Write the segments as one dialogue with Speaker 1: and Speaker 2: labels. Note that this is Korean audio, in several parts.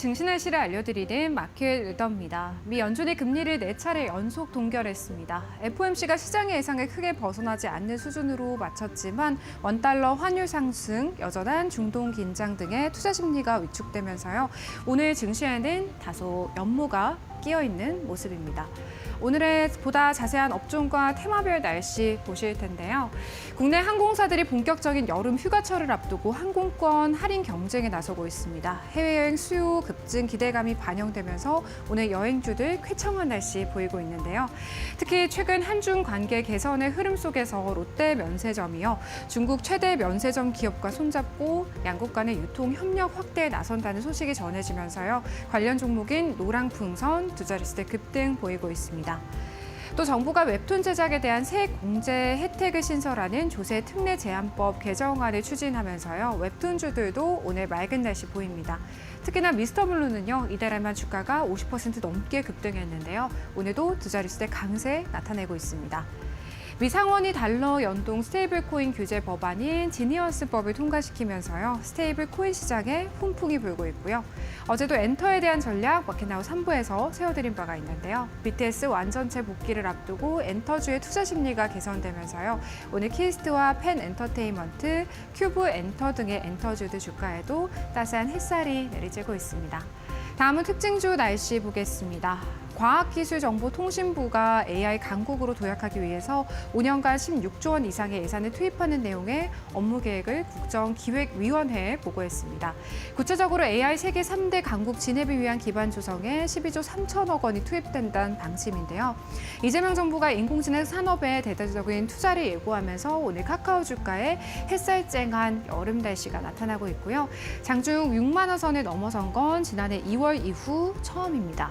Speaker 1: 증시 날씨를 알려드리는 마켓 웨더입니다. 미 연준이 금리를 4차례 연속 동결했습니다. FOMC가 시장의 예상을 크게 벗어나지 않는 수준으로 마쳤지만 원달러 환율 상승, 여전한 중동 긴장 등의 투자 심리가 위축되면서요. 오늘 증시에는 다소 연무가 끼어있는 모습입니다. 오늘의 보다 자세한 업종과 테마별 날씨 보실 텐데요. 국내 항공사들이 본격적인 여름 휴가철을 앞두고 항공권 할인 경쟁에 나서고 있습니다. 해외여행 수요 급증 기대감이 반영되면서 오늘 여행주들 쾌청한 날씨 보이고 있는데요. 특히 최근 한중 관계 개선의 흐름 속에서 롯데 면세점이요. 중국 최대 면세점 기업과 손잡고 양국 간의 유통 협력 확대에 나선다는 소식이 전해지면서요. 관련 종목인 노랑풍선 두 자릿수의 급등 보이고 있습니다. 또 정부가 웹툰 제작에 대한 세액 공제 혜택을 신설하는 조세 특례 제한법 개정안을 추진하면서요. 웹툰주들도 오늘 맑은 날씨 보입니다. 특히나 미스터블루는요. 이달에만 주가가 50% 넘게 급등했는데요. 오늘도 두 자릿수의 강세 나타내고 있습니다. 미 상원이 달러 연동 스테이블 코인 규제 법안인 지니어스법을 통과시키면서요. 스테이블 코인 시장에 훈풍이 불고 있고요. 어제도 엔터에 대한 전략 마켓나우 3부에서 세워드린 바가 있는데요. BTS 완전체 복귀를 앞두고 엔터주의 투자 심리가 개선되면서요. 오늘 키스트와 펜 엔터테인먼트, 큐브 엔터 등의 엔터주들 주가에도 따스한 햇살이 내리쬐고 있습니다. 다음은 특징주 날씨 보겠습니다. 과학기술정보통신부가 AI 강국으로 도약하기 위해서 5년간 16조 원 이상의 예산을 투입하는 내용의 업무 계획을 국정기획위원회에 보고했습니다. 구체적으로 AI 세계 3대 강국 진입을 위한 기반 조성에 12조 3천억 원이 투입된다는 방침인데요. 이재명 정부가 인공지능 산업에 대대적인 투자를 예고하면서 오늘 카카오 주가에 햇살쨍한 여름 날씨가 나타나고 있고요. 장중 6만 원 선을 넘어선 건 지난해 2월 이후 처음입니다.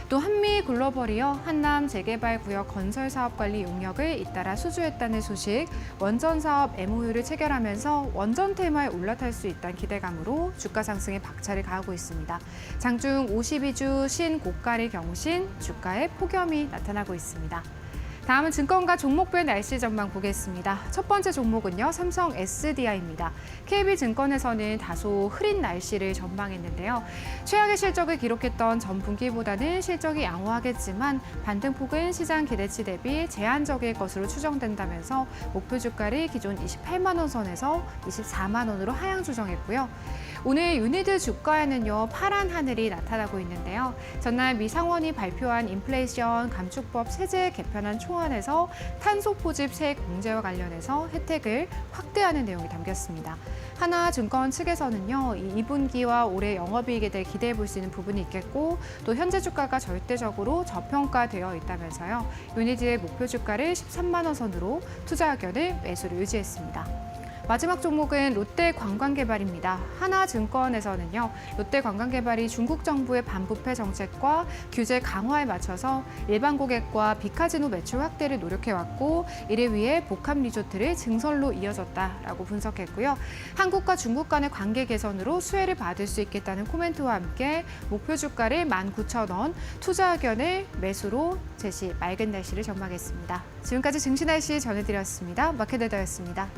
Speaker 1: 또 한미 글로벌이요. 한남 재개발 구역 건설 사업 관리 용역을 잇따라 수주했다는 소식, 원전 사업 MOU를 체결하면서 원전 테마에 올라탈 수 있다는 기대감으로 주가 상승에 박차를 가하고 있습니다. 장중 52주 신고가를 경신, 주가에 폭염이 나타나고 있습니다. 다음은 증권가 종목별 날씨 전망 보겠습니다. 첫 번째 종목은요, 삼성 SDI입니다. KB증권에서는 다소 흐린 날씨를 전망했는데요. 최악의 실적을 기록했던 전 분기보다는 실적이 양호하겠지만 반등폭은 시장 기대치 대비 제한적일 것으로 추정된다면서 목표 주가를 기존 28만 원 선에서 24만 원으로 하향 조정했고요. 오늘 유니드 주가에는요, 파란 하늘이 나타나고 있는데요. 전날 미 상원이 발표한 인플레이션 감축법 세제 개편안 초안에서 탄소 포집 세액 공제와 관련해서 혜택을 확대하는 내용이 담겼습니다. 하나증권 측에서는요, 2분기와 올해 영업이익에 대해 기대해 볼 수 있는 부분이 있겠고, 또 현재 주가가 절대적으로 저평가되어 있다면서요. 유니드의 목표 주가를 13만 원 선으로 투자 의견을 매수를 유지했습니다. 마지막 종목은 롯데관광개발입니다. 하나증권에서는요, 롯데관광개발이 중국 정부의 반부패 정책과 규제 강화에 맞춰서 일반 고객과 비카지노 매출 확대를 노력해왔고, 이를 위해 복합 리조트를 증설로 이어졌다라고 분석했고요. 한국과 중국 간의 관계 개선으로 수혜를 받을 수 있겠다는 코멘트와 함께 목표 주가를 19,000원, 투자 의견을 매수로 제시, 맑은 날씨를 전망했습니다. 지금까지 증시 날씨 전해드렸습니다. 마켓웨더였습니다.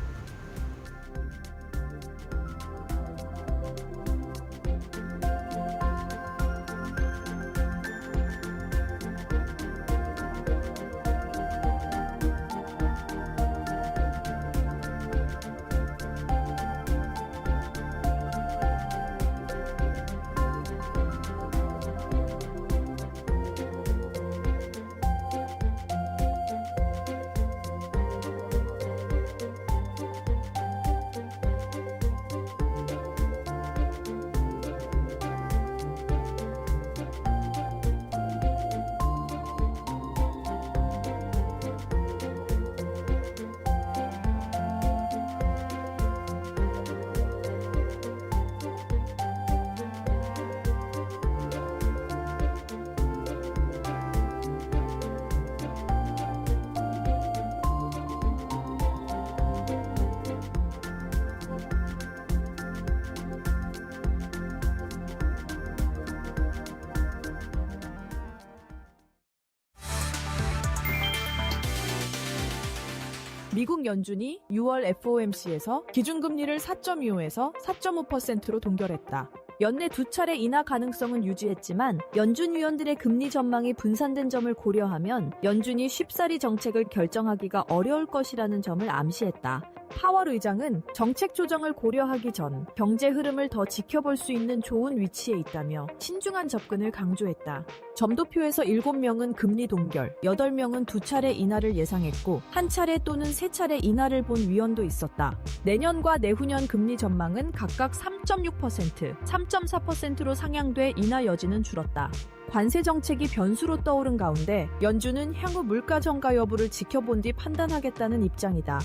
Speaker 2: 미국 연준이 6월 FOMC에서 기준금리를 4.25에서 4.5%로 동결했다. 연내 2차례 인하 가능성은 유지했지만 연준 위원들의 금리 전망이 분산된 점을 고려하면 연준이 쉽사리 정책을 결정하기가 어려울 것이라는 점을 암시했다. 파월 의장은 정책 조정을 고려하기 전 경제 흐름을 더 지켜볼 수 있는 좋은 위치에 있다며 신중한 접근을 강조했다. 점도표에서 7명은 금리 동결, 8명은 2차례 인하를 예상했고 1차례 또는 3차례 인하를 본 위원도 있었다. 내년과 내후년 금리 전망은 각각 3.6%, 3.4%로 상향돼 인하 여지는 줄었다. 관세 정책이 변수로 떠오른 가운데 연준은 향후 물가 정가 여부를 지켜본 뒤 판단하겠다는 입장이다.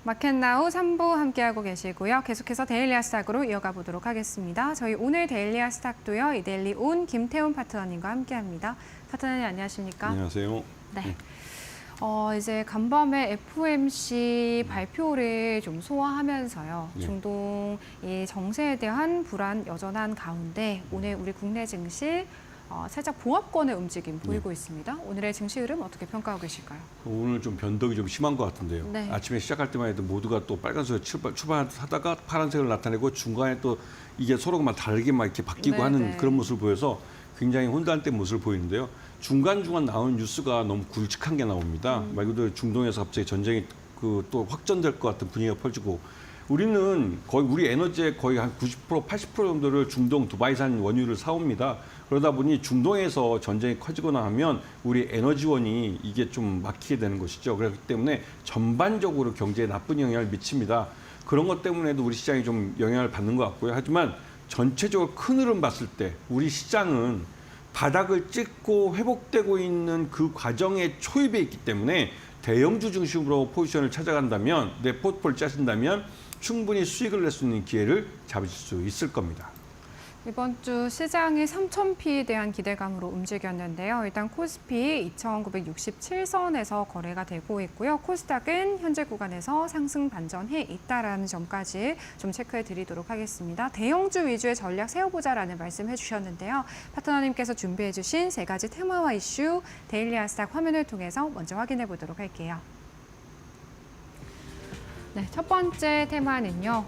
Speaker 1: 마켓나우 3부 함께하고 계시고요. 계속해서 데일리 아스탁으로 이어가 보도록 하겠습니다. 저희 오늘 데일리 아스탁도요. 이데일리 온 김태훈 파트너님과 함께합니다. 파트너님 안녕하십니까?
Speaker 3: 안녕하세요.
Speaker 1: 네. 이제 간밤에 FOMC 발표를 좀 소화하면서요.
Speaker 3: 네.
Speaker 1: 중동 이 정세에 대한 불안 여전한 가운데 오늘 우리 국내 증시 살짝 보합권의 움직임 보이고 있습니다. 오늘의 증시 흐름 어떻게 평가하고 계실까요?
Speaker 3: 오늘 좀 변덕이 좀 심한 것 같은데요.
Speaker 1: 네.
Speaker 3: 아침에 시작할 때만 해도 모두가 또 빨간색을 출발하다가 파란색을 나타내고 중간에 또 이게 서로가 막 다르게 막 이렇게 바뀌고
Speaker 1: 네,
Speaker 3: 하는
Speaker 1: 네.
Speaker 3: 그런 모습을 보여서 굉장히 혼돈된 모습을 보이는데요. 중간중간 나오는 뉴스가 너무 굵직한 게 나옵니다. 말 그대로 중동에서 갑자기 전쟁이 또 확전될 것 같은 분위기가 펼치고 우리는 거의 우리 에너지의 거의 한 90%, 80% 정도를 중동 두바이산 원유를 사옵니다. 그러다 보니 중동에서 전쟁이 커지거나 하면 우리 에너지원이 이게 좀 막히게 되는 것이죠. 그렇기 때문에 전반적으로 경제에 나쁜 영향을 미칩니다. 그런 것 때문에도 우리 시장이 좀 영향을 받는 것 같고요. 하지만 전체적으로 큰 흐름 봤을 때 우리 시장은 바닥을 찍고 회복되고 있는 그 과정에 초입에 있기 때문에 대형주 중심으로 포지션을 찾아간다면 내 포트폴리오를 짜신다면 충분히 수익을 낼 수 있는 기회를 잡으실 수 있을 겁니다.
Speaker 1: 이번 주 시장이 3,000P에 대한 기대감으로 움직였는데요. 일단 코스피 2,967선에서 거래가 되고 있고요. 코스닥은 현재 구간에서 상승 반전해 있다라는 점까지 좀 체크해 드리도록 하겠습니다. 대형주 위주의 전략 세워보자라는 말씀해 주셨는데요. 파트너님께서 준비해 주신 3가지 테마와 이슈 데일리 아스탁 화면을 통해서 먼저 확인해 보도록 할게요. 네, 첫 번째 테마는요.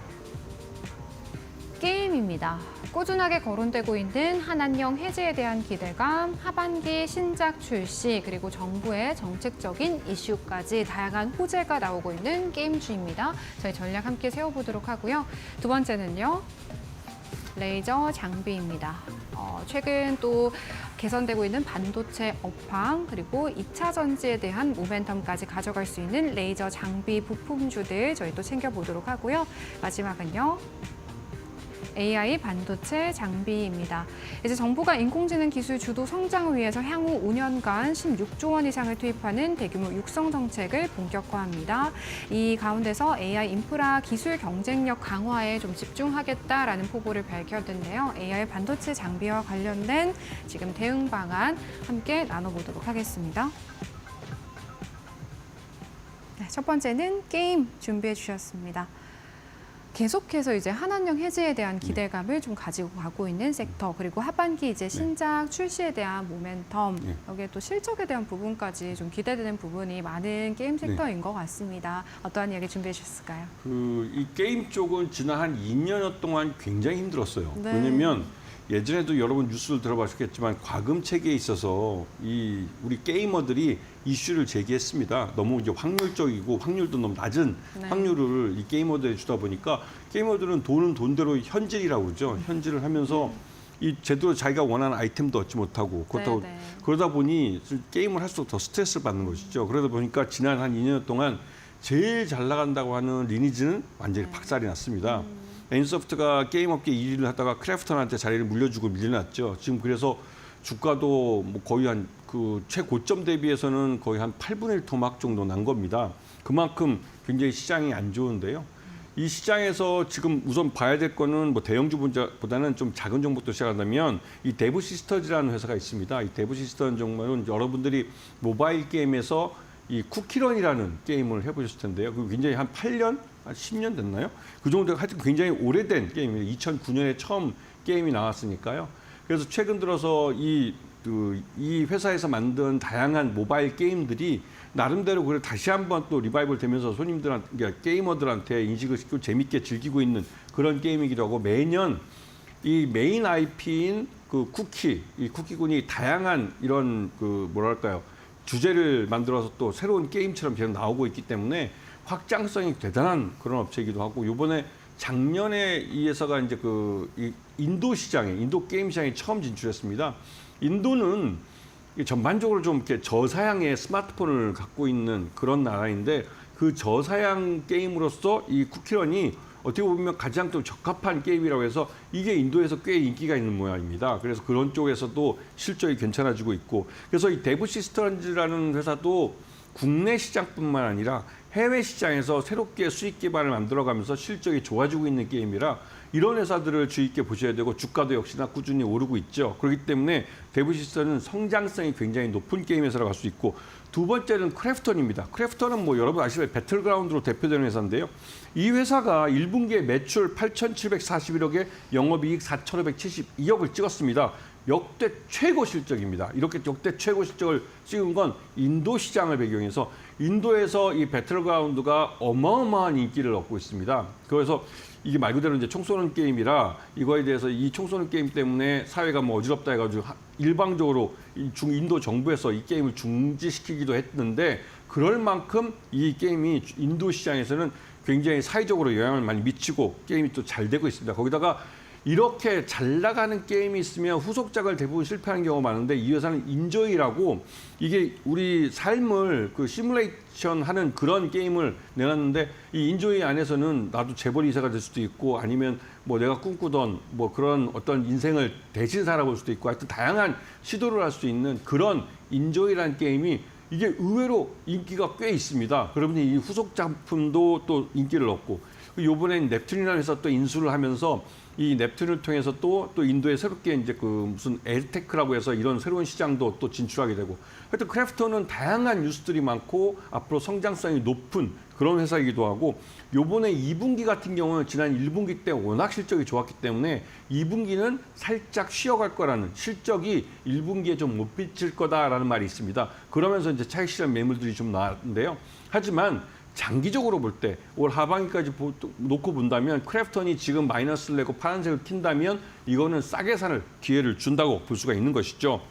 Speaker 1: 게임입니다. 꾸준하게 거론되고 있는 한안령 해제에 대한 기대감, 하반기 신작 출시, 그리고 정부의 정책적인 이슈까지 다양한 호재가 나오고 있는 게임주입니다. 저희 전략 함께 세워보도록 하고요. 두 번째는요. 레이저 장비입니다. 최근 또 개선되고 있는 반도체 업황 그리고 2차 전지에 대한 모멘텀까지 가져갈 수 있는 레이저 장비 부품주들 저희 또 챙겨보도록 하고요. 마지막은요. AI 반도체 장비입니다. 이제 정부가 인공지능 기술 주도 성장을 위해서 향후 5년간 16조 원 이상을 투입하는 대규모 육성 정책을 본격화합니다. 이 가운데서 AI 인프라 기술 경쟁력 강화에 좀 집중하겠다라는 포부를 밝혔는데요. AI 반도체 장비와 관련된 지금 대응 방안 함께 나눠보도록 하겠습니다. 네, 첫 번째는 게임 준비해 주셨습니다. 계속해서 이제 한안령 해제에 대한 기대감을 좀 가지고 가고 있는 섹터, 그리고 하반기 이제 신작 출시에 대한 모멘텀, 여기에 또 실적에 대한 부분까지 좀 기대되는 부분이 많은 게임 섹터인 것 같습니다. 어떠한 이야기 준비해 주셨을까요?
Speaker 3: 이 게임 쪽은 지난 한 2년여 동안 굉장히 힘들었어요.
Speaker 1: 네.
Speaker 3: 왜냐면 예전에도 여러분 뉴스를 들어보셨겠지만 과금 체계에 있어서 우리 게이머들이 이슈를 제기했습니다. 너무 이제 확률적이고 확률도 너무 낮은
Speaker 1: 네.
Speaker 3: 확률을 이 게이머들이 주다 보니까 게이머들은 돈은 돈대로 현질이라고 그러죠. 현질을 하면서 이 제대로 자기가 원하는 아이템도 얻지 못하고 그렇다고
Speaker 1: 네, 네.
Speaker 3: 그러다 보니 게임을 할수록 더 스트레스를 받는 것이죠. 그러다 보니까 지난 한 2년 동안 제일 잘 나간다고 하는 리니지는 완전히 박살이 났습니다. NC소프트가 게임업계 1위를 하다가 크래프톤한테 자리를 물려주고 밀려났죠. 지금 그래서 주가도 뭐 거의 한 그 최고점 대비해서는 거의 한 8분의 1 토막 정도 난 겁니다. 그만큼 굉장히 시장이 안 좋은데요. 이 시장에서 지금 우선 봐야 될 거는 뭐 대형주보다는 좀 작은 종목부터 시작한다면 이 데브시스터즈라는 회사가 있습니다. 이 데브시스터는 정말은 여러분들이 모바일 게임에서 이 쿠키런이라는 게임을 해보셨을 텐데요. 그 굉장히 한 8년 한 10년 됐나요? 그 정도 하여튼 굉장히 오래된 게임이에요. 2009년에 처음 게임이 나왔으니까요. 그래서 최근 들어서 이 회사에서 만든 다양한 모바일 게임들이 나름대로 그걸 다시 한번 또 리바이벌 되면서 손님들한테, 그러니까 게이머들한테 인식을 시키고 재밌게 즐기고 있는 그런 게임이기도 하고, 매년 이 메인 IP인 그 이 쿠키군이 다양한 이런 그 뭐랄까요, 주제를 만들어서 또 새로운 게임처럼 계속 나오고 있기 때문에 확장성이 대단한 그런 업체이기도 하고, 요번에 작년에 이 회사가 이제 이 인도 게임 시장에 처음 진출했습니다. 인도는 전반적으로 좀 이렇게 저사양의 스마트폰을 갖고 있는 그런 나라인데, 그 저사양 게임으로서 이 쿠키런이 어떻게 보면 가장 또 적합한 게임이라고 해서 이게 인도에서 꽤 인기가 있는 모양입니다. 그래서 그런 쪽에서도 실적이 괜찮아지고 있고, 그래서 이 데브 시스템즈라는 회사도 국내 시장뿐만 아니라 해외 시장에서 새롭게 수익 기반을 만들어가면서 실적이 좋아지고 있는 게임이라 이런 회사들을 주의 있게 보셔야 되고, 주가도 역시나 꾸준히 오르고 있죠. 그렇기 때문에 데브 시스템은 성장성이 굉장히 높은 게임 회사라고 할 수 있고, 두 번째는 크래프톤입니다. 크래프톤은 뭐 여러분 아시다시피 배틀그라운드로 대표되는 회사인데요. 이 회사가 1분기에 매출 8,741억에 영업이익 4,572억을 찍었습니다. 역대 최고 실적입니다. 이렇게 역대 최고 실적을 찍은 건 인도 시장을 배경해서, 인도에서 이 배틀그라운드가 어마어마한 인기를 얻고 있습니다. 그래서 이게 말 그대로 이제 총 쏘는 게임이라, 이거에 대해서 이 총 쏘는 게임 때문에 사회가 뭐 어지럽다 해가지고 일방적으로 인도 정부에서 이 게임을 중지시키기도 했는데, 그럴 만큼 이 게임이 인도 시장에서는 굉장히 사회적으로 영향을 많이 미치고 게임이 또 잘 되고 있습니다. 거기다가 이렇게 잘 나가는 게임이 있으면 후속작을 대부분 실패하는 경우가 많은데, 이 회사는 인조이라고 이게 우리 삶을 그 시뮬레이션 하는 그런 게임을 내놨는데, 이 인조이 안에서는 나도 재벌 이사가 될 수도 있고, 아니면 뭐 내가 꿈꾸던 뭐 그런 어떤 인생을 대신 살아볼 수도 있고, 하여튼 다양한 시도를 할 수 있는 그런 인조이라는 게임이 이게 의외로 인기가 꽤 있습니다. 그러면 이 후속 작품도 또 인기를 얻고, 이번엔 넵튠이라는 회사 또 인수를 하면서 이 넵튠을 통해서 또 인도에 새롭게 이제 그 무슨 에르테크라고 해서 이런 새로운 시장도 또 진출하게 되고, 하여튼 크래프톤은 다양한 뉴스들이 많고 앞으로 성장성이 높은 그런 회사이기도 하고, 요번에 2분기 같은 경우는 지난 1분기 때 워낙 실적이 좋았기 때문에 2분기는 살짝 쉬어갈 거라는, 실적이 1분기에 좀 못 비칠 거다라는 말이 있습니다. 그러면서 이제 차익 실현 매물들이 좀 나왔는데요. 하지만 장기적으로 볼 때 올 하반기까지 놓고 본다면 크래프톤이 지금 마이너스를 내고 파란색을 튄다면 이거는 싸게 살 기회를 준다고 볼 수가 있는 것이죠.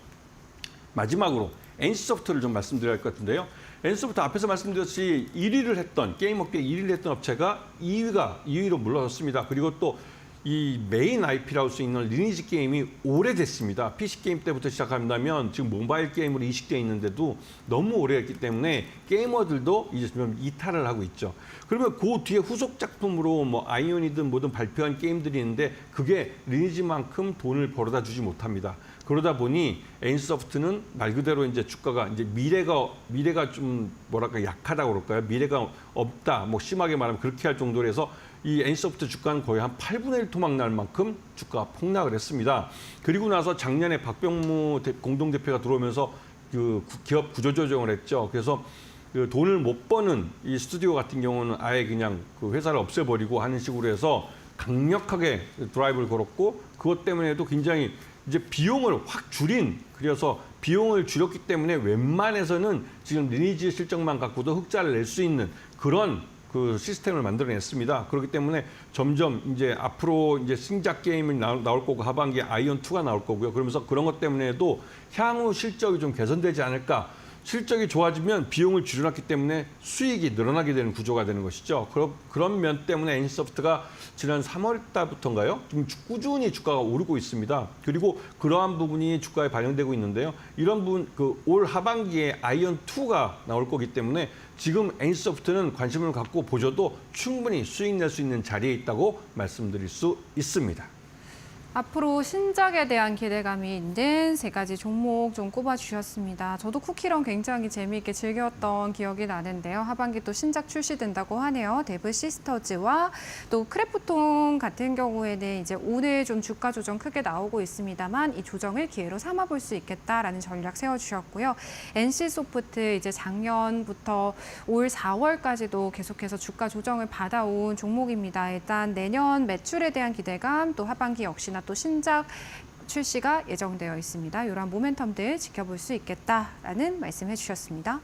Speaker 3: 마지막으로 NC소프트를 좀 말씀드려야 할 것 같은데요. NC소프트 앞에서 말씀드렸듯이 1위를 했던, 게임 업계 1위를 했던 업체가 2위로 물러섰습니다. 그리고 또 이 메인 IP라고 할 수 있는 리니지 게임이 오래됐습니다. PC 게임 때부터 시작한다면 지금 모바일 게임으로 이식되어 있는데도 너무 오래했기 때문에 게이머들도 이제 좀 이탈을 하고 있죠. 그러면 그 뒤에 후속 작품으로 뭐 아이온이든 뭐든 발표한 게임들이 있는데, 그게 리니지만큼 돈을 벌어다 주지 못합니다. 그러다 보니 NC소프트는 말 그대로 이제 주가가 이제 미래가 좀 뭐랄까 약하다고 그럴까요? 미래가 없다, 뭐 심하게 말하면 그렇게 할 정도로 해서 이 NC소프트 주가는 거의 한 8분의 1 토막 날 만큼 주가가 폭락을 했습니다. 그리고 나서 작년에 박병무 공동대표가 들어오면서 그 기업 구조조정을 했죠. 그래서 그 돈을 못 버는 이 스튜디오 같은 경우는 아예 그냥 그 회사를 없애버리고 하는 식으로 해서 강력하게 드라이브를 걸었고, 그것 때문에도 굉장히 이제 비용을 확 줄인, 그래서 비용을 줄였기 때문에 웬만해서는 지금 리니지 실적만 갖고도 흑자를 낼 수 있는 그런 그 시스템을 만들어냈습니다. 그렇기 때문에 점점 이제 앞으로 이제 신작 게임이 나올 거고, 하반기에 아이온 2가 나올 거고요. 그러면서 그런 것 때문에도 향후 실적이 좀 개선되지 않을까. 실적이 좋아지면 비용을 줄여놨기 때문에 수익이 늘어나게 되는 구조가 되는 것이죠. 그런 면 때문에 NC소프트가 지난 3월 달부터인가요? 좀 꾸준히 주가가 오르고 있습니다. 그리고 그러한 부분이 주가에 반영되고 있는데요. 이런 부분, 올 하반기에 아이온 2가 나올 거기 때문에 지금 NC소프트는 관심을 갖고 보셔도 충분히 수익 낼 수 있는 자리에 있다고 말씀드릴 수 있습니다.
Speaker 1: 앞으로 신작에 대한 기대감이 있는 세 가지 종목 좀 꼽아주셨습니다. 저도 쿠키런 굉장히 재미있게 즐겼던 기억이 나는데요. 하반기 또 신작 출시된다고 하네요. 데브 시스터즈와 또 크래프톤 같은 경우에는 이제 오늘 좀 주가 조정 크게 나오고 있습니다만 이 조정을 기회로 삼아볼 수 있겠다라는 전략 세워주셨고요. NC소프트 이제 작년부터 올 4월까지도 계속해서 주가 조정을 받아온 종목입니다. 일단 내년 매출에 대한 기대감, 또 하반기 역시나 또 신작 출시가 예정되어 있습니다. 이러한 모멘텀들 지켜볼 수 있겠다라는 말씀해 주셨습니다.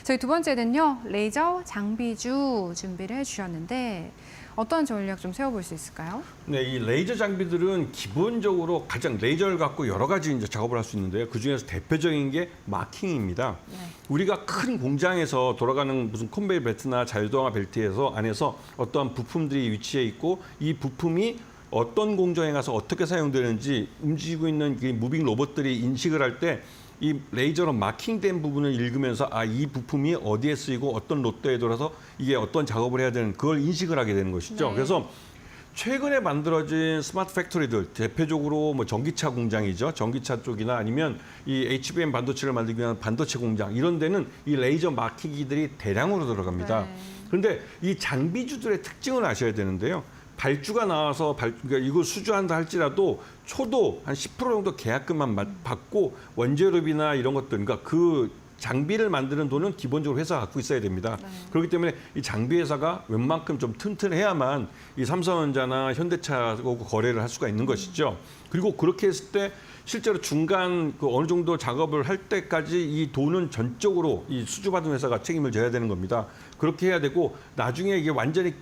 Speaker 1: 저희 두 번째는요. 레이저 장비주 준비를 해주셨는데 어떤 전략 좀 세워볼 수 있을까요?
Speaker 3: 네, 이 레이저 장비들은 기본적으로 가장 레이저를 갖고 여러 가지 이제 작업을 할 수 있는데요. 그 중에서 대표적인 게 마킹입니다.
Speaker 1: 네.
Speaker 3: 우리가 큰 공장에서 돌아가는 무슨 컨베이어 벨트나 자유동화 벨트에서 안에서 어떠한 부품들이 위치해 있고 이 부품이 어떤 공정에 가서 어떻게 사용되는지 움직이고 있는 이 무빙 로봇들이 인식을 할 때 이 레이저로 마킹된 부분을 읽으면서 이 부품이 어디에 쓰이고 어떤 롯데에 돌아서 이게 어떤 작업을 해야 되는 그걸 인식을 하게 되는 것이죠.
Speaker 1: 네.
Speaker 3: 그래서 최근에 만들어진 스마트 팩토리들, 대표적으로 뭐 전기차 공장이죠. 전기차 쪽이나 아니면 이 HBM 반도체를 만들기 위한 반도체 공장 이런 데는 이 레이저 마킹기들이 대량으로 들어갑니다.
Speaker 1: 네.
Speaker 3: 그런데 이 장비주들의 특징을 아셔야 되는데요. 발주가 나와서 그러니까 이걸 수주한다 할지라도 초도 한 10% 정도 계약금만 받고 원재료비나 이런 것들, 그러니까 그 장비를 만드는 돈은 기본적으로 회사가 갖고 있어야 됩니다.
Speaker 1: 네.
Speaker 3: 그렇기 때문에 이 장비 회사가 웬만큼 좀 튼튼해야만 이 삼성전자나 현대차하고 거래를 할 수가 있는 것이죠. 그리고 그렇게 했을 때 실제로 중간 그 어느 정도 작업을 할 때까지 이 돈은 전적으로 이 수주받은 회사가 책임을 져야 되는 겁니다. 그렇게 해야 되고 나중에 이게 완전히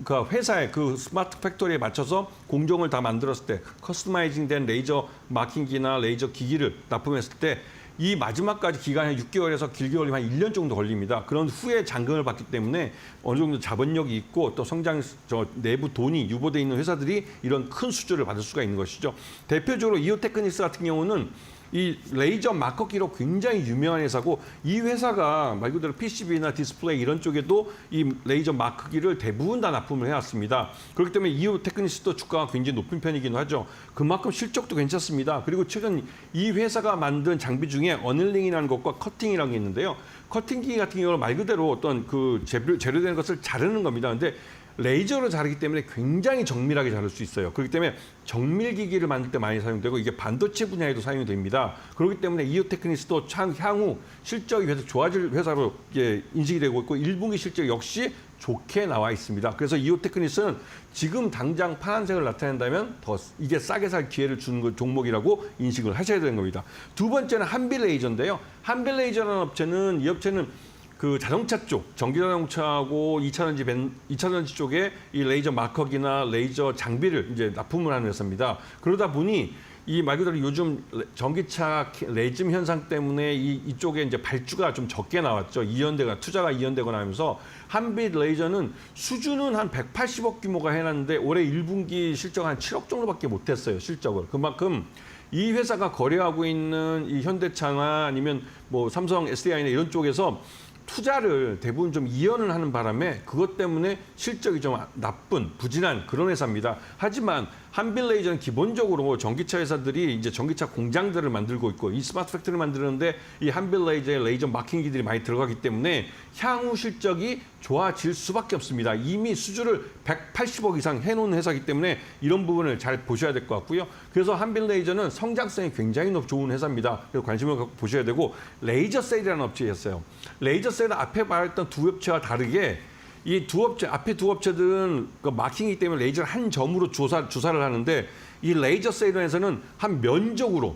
Speaker 3: 그 회사의 그 스마트 팩토리에 맞춰서 공정을 다 만들었을 때 커스터마이징된 레이저 마킹기나 레이저 기기를 납품했을 때 이 마지막까지 기간이 6개월에서 길게 걸리면 한 1년 정도 걸립니다. 그런 후에 잔금을 받기 때문에 어느 정도 자본력이 있고 또 성장 내부 돈이 유보돼 있는 회사들이 이런 큰 수주를 받을 수가 있는 것이죠. 대표적으로 이오테크닉스 같은 경우는 이 레이저 마커기로 굉장히 유명한 회사고 이 회사가 말 그대로 PCB나 디스플레이 이런 쪽에도 이 레이저 마커기를 대부분 다 납품을 해왔습니다. 그렇기 때문에 이오테크닉스도 주가가 굉장히 높은 편이기도 하죠. 그만큼 실적도 괜찮습니다. 그리고 최근 이 회사가 만든 장비 중에 어닐링이라는 것과 커팅이라는 게 있는데요. 커팅기 같은 경우는 말 그대로 어떤 그 재료되는 것을 자르는 겁니다. 근데 레이저로 자르기 때문에 굉장히 정밀하게 자를 수 있어요. 그렇기 때문에 정밀기기를 만들 때 많이 사용되고 이게 반도체 분야에도 사용이 됩니다. 그렇기 때문에 이오테크닉스도 향후 실적이 계속 좋아질 회사로 인식이 되고 있고 1분기 실적 역시 좋게 나와 있습니다. 그래서 이오테크닉스는 지금 당장 파란색을 나타낸다면 더 이게 싸게 살 기회를 주는 종목이라고 인식을 하셔야 되는 겁니다. 두 번째는 한빌레이저인데요. 한빌레이저라는 업체는 이 업체는 그 자동차 쪽, 전기자동차하고 2차전지 쪽에 이 레이저 마커기나 레이저 장비를 이제 납품을 하는 회사입니다. 그러다 보니 이 말 그대로 요즘 전기차 레짐 현상 때문에 이쪽에 이제 발주가 좀 적게 나왔죠. 투자가 이연되거나 하면서 한빛 레이저는 수주는 한 180억 규모가 해놨는데 올해 1분기 실적 한 7억 정도밖에 못했어요. 실적을. 그만큼 이 회사가 거래하고 있는 이 현대차나 아니면 뭐 삼성, SDI나 이런 쪽에서 투자를 대부분 좀 이연을 하는 바람에 그것 때문에 실적이 좀 나쁜, 부진한 그런 회사입니다. 하지만 한빌레이저는 기본적으로 전기차 회사들이 이제 전기차 공장들을 만들고 있고 이 스마트 팩토리를 만드는데 이 한빌레이저의 레이저 마킹기들이 많이 들어가기 때문에 향후 실적이 좋아질 수밖에 없습니다. 이미 수주를 180억 이상 해놓은 회사이기 때문에 이런 부분을 잘 보셔야 될 것 같고요. 그래서 한빌레이저는 성장성이 굉장히 좋은 회사입니다. 그래서 관심을 갖고 보셔야 되고 레이저 셀이라는 업체였어요. 레이저 셀은 앞에 말했던 두 업체와 다르게 이 두 업체, 앞에 두 업체들은 그 마킹이기 때문에 레이저를 한 점으로 주사를 하는데 이 레이저 세일런에서는 한 면적으로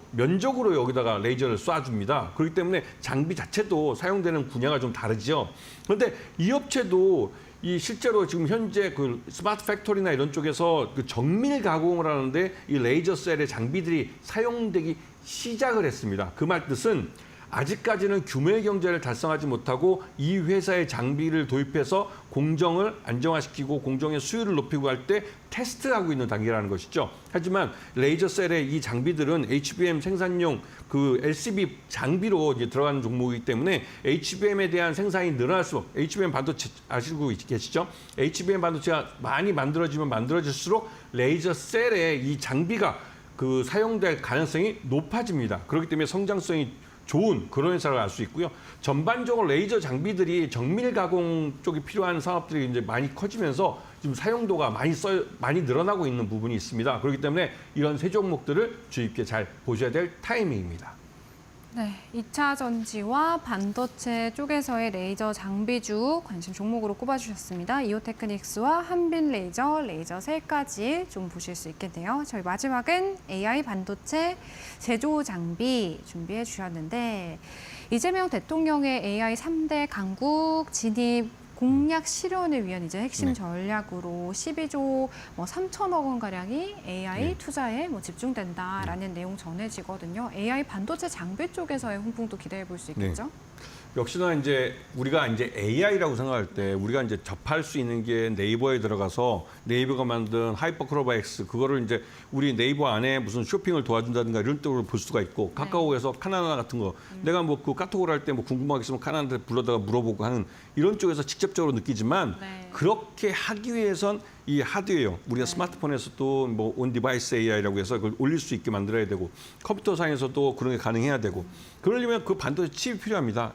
Speaker 3: 여기다가 레이저를 쏴줍니다. 그렇기 때문에 장비 자체도 사용되는 분야가 좀 다르죠. 그런데 이 업체도 이 실제로 지금 현재 그 스마트 팩토리나 이런 쪽에서 그 정밀 가공을 하는데 이 레이저 셀의 장비들이 사용되기 시작을 했습니다. 그 말 뜻은 아직까지는 규모의 경제를 달성하지 못하고 이 회사의 장비를 도입해서 공정을 안정화시키고 공정의 수율을 높이고 할 때 테스트하고 있는 단계라는 것이죠. 하지만 레이저셀의 이 장비들은 HBM 생산용 그 LCB 장비로 이제 들어가는 종목이기 때문에 HBM에 대한 생산이 늘어날수록 HBM 반도체 아시고 계시죠? HBM 반도체가 많이 만들어지면 만들어질수록 레이저셀의 이 장비가 그 사용될 가능성이 높아집니다. 그렇기 때문에 성장성이 좋은 그런 회사를 알 수 있고요. 전반적으로 레이저 장비들이 정밀 가공 쪽이 필요한 산업들이 이제 많이 커지면서 지금 사용도가 많이 늘어나고 있는 부분이 있습니다. 그렇기 때문에 이런 세 종목들을 주의 깊게 잘 보셔야 될 타이밍입니다.
Speaker 1: 네, 2차 전지와 반도체 쪽에서의 레이저 장비주 관심 종목으로 꼽아주셨습니다. 이오테크닉스와 한빈레이저, 레이저셀까지 좀 보실 수 있겠네요. 저희 마지막은 AI 반도체 제조 장비 준비해 주셨는데 이재명 대통령의 AI 3대 강국 진입 공약 실현을 위한 이제 핵심
Speaker 3: 네.
Speaker 1: 전략으로 12조 3천억 원 가량이 AI
Speaker 3: 네.
Speaker 1: 투자에 집중된다라는 내용 전해지거든요. AI 반도체 장비 쪽에서의 훈풍도 기대해 볼 수 있겠죠?
Speaker 3: 역시나 이제 우리가 이제 AI라고 생각할 때 우리가 이제 접할 수 있는 게 네이버에 들어가서 네이버가 만든 하이퍼크로바 X 그거를 이제 우리 네이버 안에 무슨 쇼핑을 도와준다든가 이런 쪽으로 볼 수가 있고 카카오에서 카나나 같은 거 내가 뭐 그 카톡을 할 때 뭐 궁금한 게 있으면 카나나한테 불러다가 물어보고 하는 이런 쪽에서 직접적으로 느끼지만
Speaker 1: 네.
Speaker 3: 그렇게 하기 위해선 이 하드웨어 우리가 스마트폰에서도 뭐 온 디바이스 AI라고 해서 그걸 올릴 수 있게 만들어야 되고 컴퓨터상에서도 그런 게 가능해야 되고 그러려면 그 반도체 칩이 필요합니다.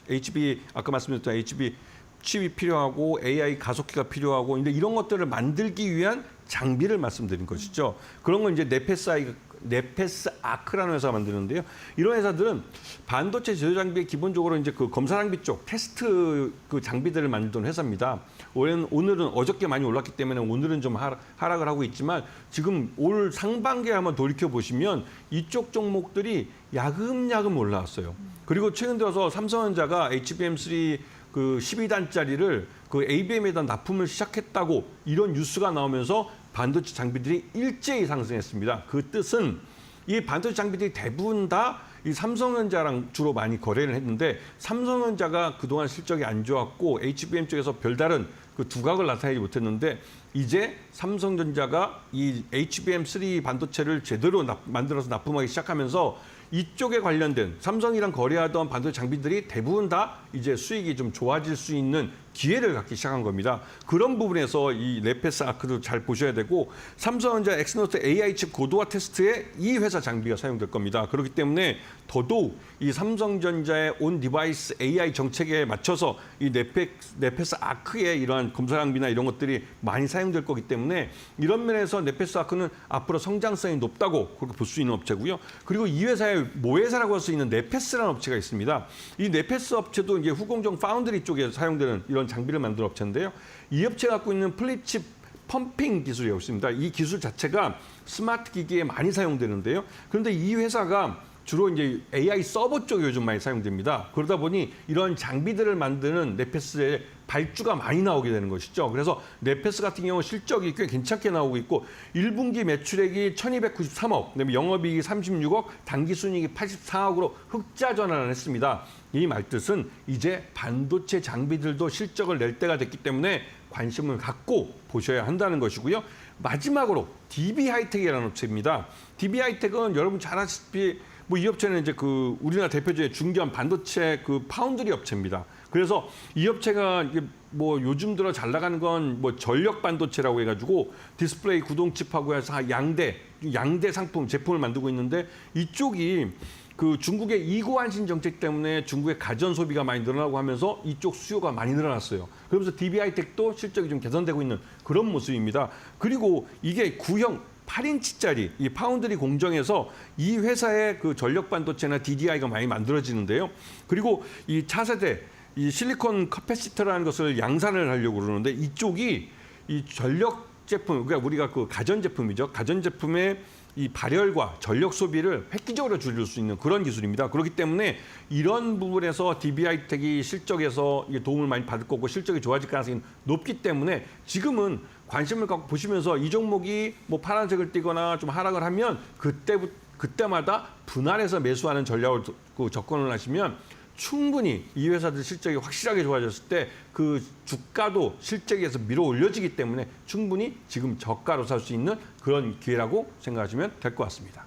Speaker 3: HB 아까 말씀드렸던 HB 칩이 필요하고 AI 가속기가 필요하고 근데 이런 것들을 만들기 위한 장비를 말씀드린 것이죠. 그런 건 이제 네페스 아크라는 회사가 만드는데요. 이런 회사들은 반도체 제조 장비에 기본적으로 이제 그 검사 장비 쪽 테스트 그 장비들을 만드는 회사입니다. 오늘은 어저께 많이 올랐기 때문에 오늘은 좀 하락을 하고 있지만 지금 올 상반기에 한번 돌이켜 보시면 이쪽 종목들이 야금야금 올라왔어요. 그리고 최근 들어서 삼성전자가 HBM3 그 12단짜리를 그 ABM에다 납품을 시작했다고 이런 뉴스가 나오면서 반도체 장비들이 일제히 상승했습니다. 그 뜻은 이 반도체 장비들이 대부분 다 이 삼성전자랑 주로 많이 거래를 했는데 삼성전자가 그동안 실적이 안 좋았고 HBM 쪽에서 별다른 그 두각을 나타내지 못했는데 이제 삼성전자가 이 HBM3 반도체를 제대로 만들어서 납품하기 시작하면서 이쪽에 관련된 삼성이랑 거래하던 반도체 장비들이 대부분 다 이제 수익이 좀 좋아질 수 있는 기회를 갖기 시작한 겁니다. 그런 부분에서 이 네페스 아크도 잘 보셔야 되고 삼성전자 엑스노트 AI 칩 고도화 테스트에 이 회사 장비가 사용될 겁니다. 그렇기 때문에 더더욱 이 삼성전자의 온 디바이스 AI 정책에 맞춰서 이 네페스 아크의 이러한 검사 장비나 이런 것들이 많이 사용될 거기 때문에 이런 면에서 네페스 아크는 앞으로 성장성이 높다고 그렇게 볼 수 있는 업체고요. 그리고 이 회사의 모회사라고 할 수 있는 네페스라는 업체가 있습니다. 이 네페스 업체도 이제 후공정 파운드리 쪽에 사용되는 이런 장비를 만드는 업체인데요. 이 업체가 갖고 있는 플립칩 펌핑 기술이 없습니다. 이 기술 자체가 스마트 기기에 많이 사용되는데요. 그런데 이 회사가 주로 이제 AI 서버 쪽에 요즘 많이 사용됩니다. 그러다 보니 이런 장비들을 만드는 네페스의 발주가 많이 나오게 되는 것이죠. 그래서 네페스 같은 경우 실적이 꽤 괜찮게 나오고 있고 1분기 매출액이 1,293억, 그다음에 영업이익이 36억, 당기순이익이 84억으로 흑자 전환을 했습니다. 이 말뜻은 이제 반도체 장비들도 실적을 낼 때가 됐기 때문에 관심을 갖고 보셔야 한다는 것이고요. 마지막으로 DB하이텍이라는 업체입니다. DB하이텍은 여러분 잘 아시다시피 뭐 이 업체는 이제 그 우리나라 대표적인 중견 반도체 그 파운드리 업체입니다. 그래서 이 업체가 이게 뭐 요즘 들어 잘 나가는 건 뭐 전력 반도체라고 해가지고 디스플레이 구동칩하고 해서 양대 상품 제품을 만들고 있는데 이쪽이 그 중국의 이고안신 정책 때문에 중국의 가전 소비가 많이 늘어나고 하면서 이쪽 수요가 많이 늘어났어요. 그러면서 DB하이텍도 실적이 좀 개선되고 있는 그런 모습입니다. 그리고 이게 구형 8인치짜리 이 파운드리 공정에서 이 회사의 그 전력 반도체나 DDI가 많이 만들어지는데요. 그리고 이 차세대 이 실리콘 커패시터라는 것을 양산을 하려고 그러는데 이쪽이 이 전력 제품 그러니까 우리가 그 가전 제품이죠. 가전 제품의 이 발열과 전력 소비를 획기적으로 줄일 수 있는 그런 기술입니다. 그렇기 때문에 이런 부분에서 DB하이텍이 실적에서 도움을 많이 받을 거고 실적이 좋아질 가능성이 높기 때문에 그때 그때마다 분할해서 매수하는 전략을 접근을 하시면 충분히 이 회사들 실적이 확실하게 좋아졌을 때 그 주가도 실적에서 밀어 올려지기 때문에 충분히 지금 저가로 살 수 있는 그런 기회라고 생각하시면 될 것 같습니다.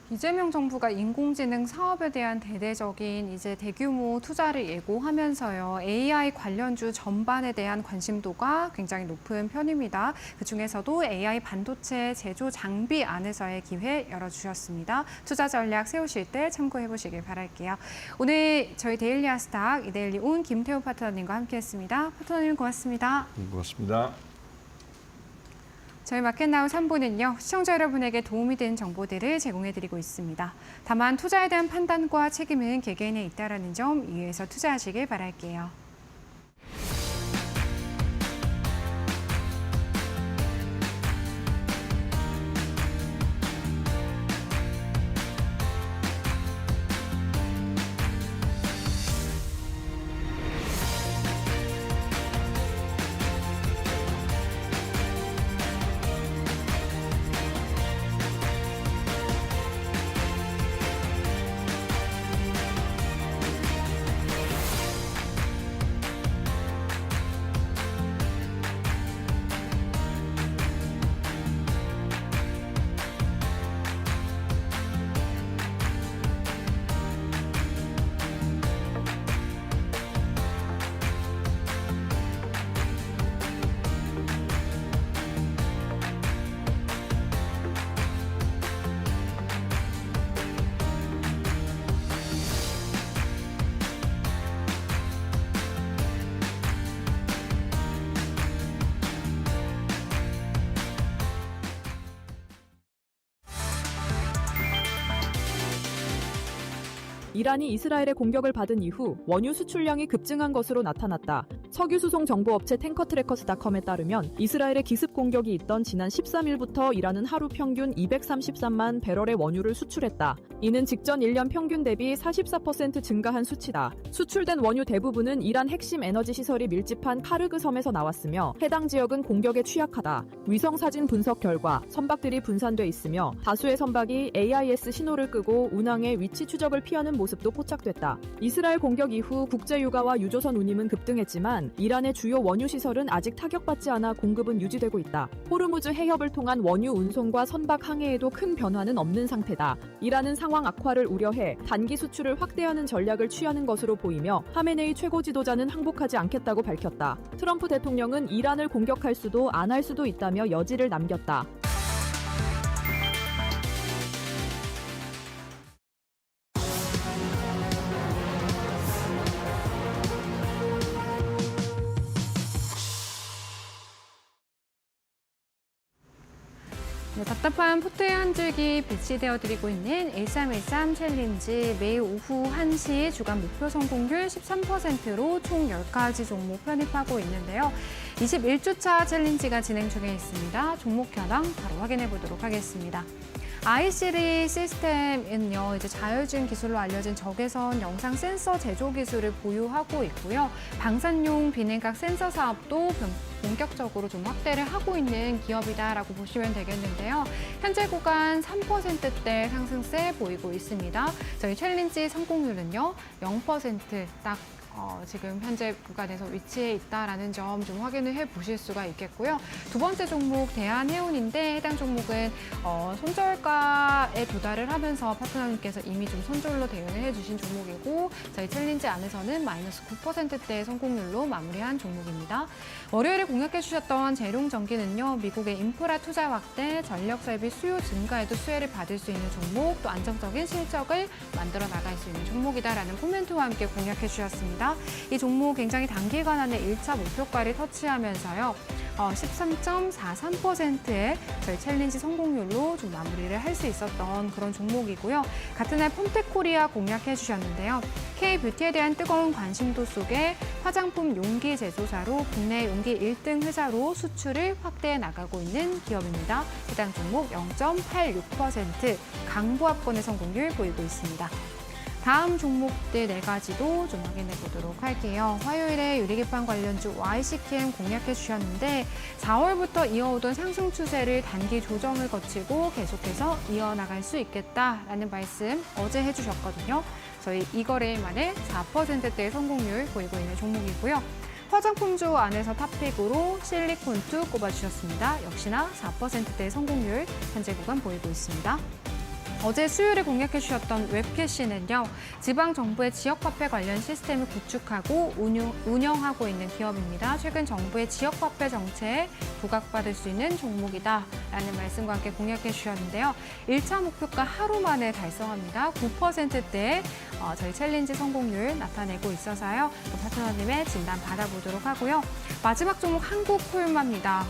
Speaker 1: 이재명 정부가 인공지능 사업에 대한 대대적인 이제 대규모 투자를 예고하면서요. AI 관련주 전반에 대한 관심도가 굉장히 높은 편입니다. 그중에서도 AI 반도체 제조 장비 안에서의 기회 열어주셨습니다. 투자 전략 세우실 때 참고해 보시길 바랄게요. 오늘 저희 데일리 아스탁 이데일리 온 김태우 파트너님과 함께했습니다. 파트너님 고맙습니다.
Speaker 3: 고맙습니다.
Speaker 1: 저희 마켓나우 3부는요. 시청자 여러분에게 도움이 되는 정보들을 제공해드리고 있습니다. 다만 투자에 대한 판단과 책임은 개개인에 있다는 점 이해해서 투자하시길 바랄게요.
Speaker 2: 이란이 이스라엘의 공격을 받은 이후 원유 수출량이 급증한 것으로 나타났다. 석유 수송 정보업체 탱커트래커스닷컴에 따르면 이스라엘의 기습 공격이 있던 지난 13일부터 이란은 하루 평균 233만 배럴의 원유를 수출했다. 이는 직전 1년 평균 대비 44% 증가한 수치다. 수출된 원유 대부분은 이란 핵심 에너지 시설이 밀집한 카르그 섬에서 나왔으며 해당 지역은 공격에 취약하다. 위성 사진 분석 결과 선박들이 분산돼 있으며 다수의 선박이 AIS 신호를 끄고 운항의 위치 추적을 피하는 모습도 포착됐다. 이스라엘 공격 이후 국제 유가와 유조선 운임은 급등했지만 이란의 주요 원유 시설은 아직 타격받지 않아 공급은 유지되고 있다. 호르무즈 해협을 통한 원유 운송과 선박 항해에도 큰 변화는 없는 상태다. 이란은 상황 악화를 우려해 단기 수출을 확대하는 전략을 취하는 것으로 보이며 하메네이 최고 지도자는 항복하지 않겠다고 밝혔다. 트럼프 대통령은 이란을 공격할 수도 안 할 수도 있다며 여지를 남겼다.
Speaker 1: 네, 답답한 포트에 한 줄기 배치되어 드리고 있는 1313 챌린지 매일 오후 1시 주간 목표 성공률 13%로 총 10가지 종목 편입하고 있는데요. 21주차 챌린지가 진행 중에 있습니다. 종목 현황 바로 확인해 보도록 하겠습니다. i3 시스템은요, 이제 자율주행 기술로 알려진 적외선 영상 센서 제조 기술을 보유하고 있고요. 방산용 비냉각 센서 사업도 본격적으로 좀 확대를 하고 있는 기업이다라고 보시면 되겠는데요. 현재 구간 3%대 상승세 보이고 있습니다. 저희 챌린지 성공률은요, 0% 지금 현재 구간에서 위치해 있다라는 점 좀 확인을 해 보실 수가 있겠고요. 두 번째 종목 대한해운인데 해당 종목은 손절가에 도달을 하면서 파트너님께서 이미 좀 손절로 대응을 해주신 종목이고 저희 챌린지 안에서는 마이너스 9%대의 성공률로 마무리한 종목입니다. 월요일에 공략해 주셨던 재룡전기는요. 미국의 인프라 투자 확대, 전력 설비 수요 증가에도 수혜를 받을 수 있는 종목, 또 안정적인 실적을 만들어 나갈 수 있는 종목이다라는 코멘트와 함께 공략해 주셨습니다. 이 종목 굉장히 단기간 안에 1차 목표가를 터치하면서요. 13.43%의 저희 챌린지 성공률로 좀 마무리를 할 수 있었던 그런 종목이고요. 같은 날 폼텍코리아 공략해 주셨는데요. K뷰티에 대한 뜨거운 관심도 속에 화장품 용기 제조사로 국내 용기 1등 회사로 수출을 확대해 나가고 있는 기업입니다. 해당 종목 0.86% 강보합권의 성공률 보이고 있습니다. 다음 종목들 4가지도 좀 확인해 보도록 할게요. 화요일에 유리기판 관련주 YCKM 공략해 주셨는데 4월부터 이어오던 상승 추세를 단기 조정을 거치고 계속해서 이어나갈 수 있겠다라는 말씀 어제 해주셨거든요. 저희 이 거래일 만에 4%대의 성공률 보이고 있는 종목이고요. 화장품주 안에서 탑픽으로 실리콘2 꼽아주셨습니다. 역시나 4%대의 성공률 현재 구간 보이고 있습니다. 어제 수요일에 공략해 주셨던 웹캐시는요. 지방정부의 지역화폐 관련 시스템을 구축하고 운영하고 있는 기업입니다. 최근 정부의 지역화폐 정책에 부각받을 수 있는 종목이다라는 말씀과 함께 공략해 주셨는데요. 1차 목표가 하루 만에 달성합니다. 9%대의 저희 챌린지 성공률 나타내고 있어서요. 또 파트너님의 진단 받아보도록 하고요. 마지막 종목 한국콜마입니다.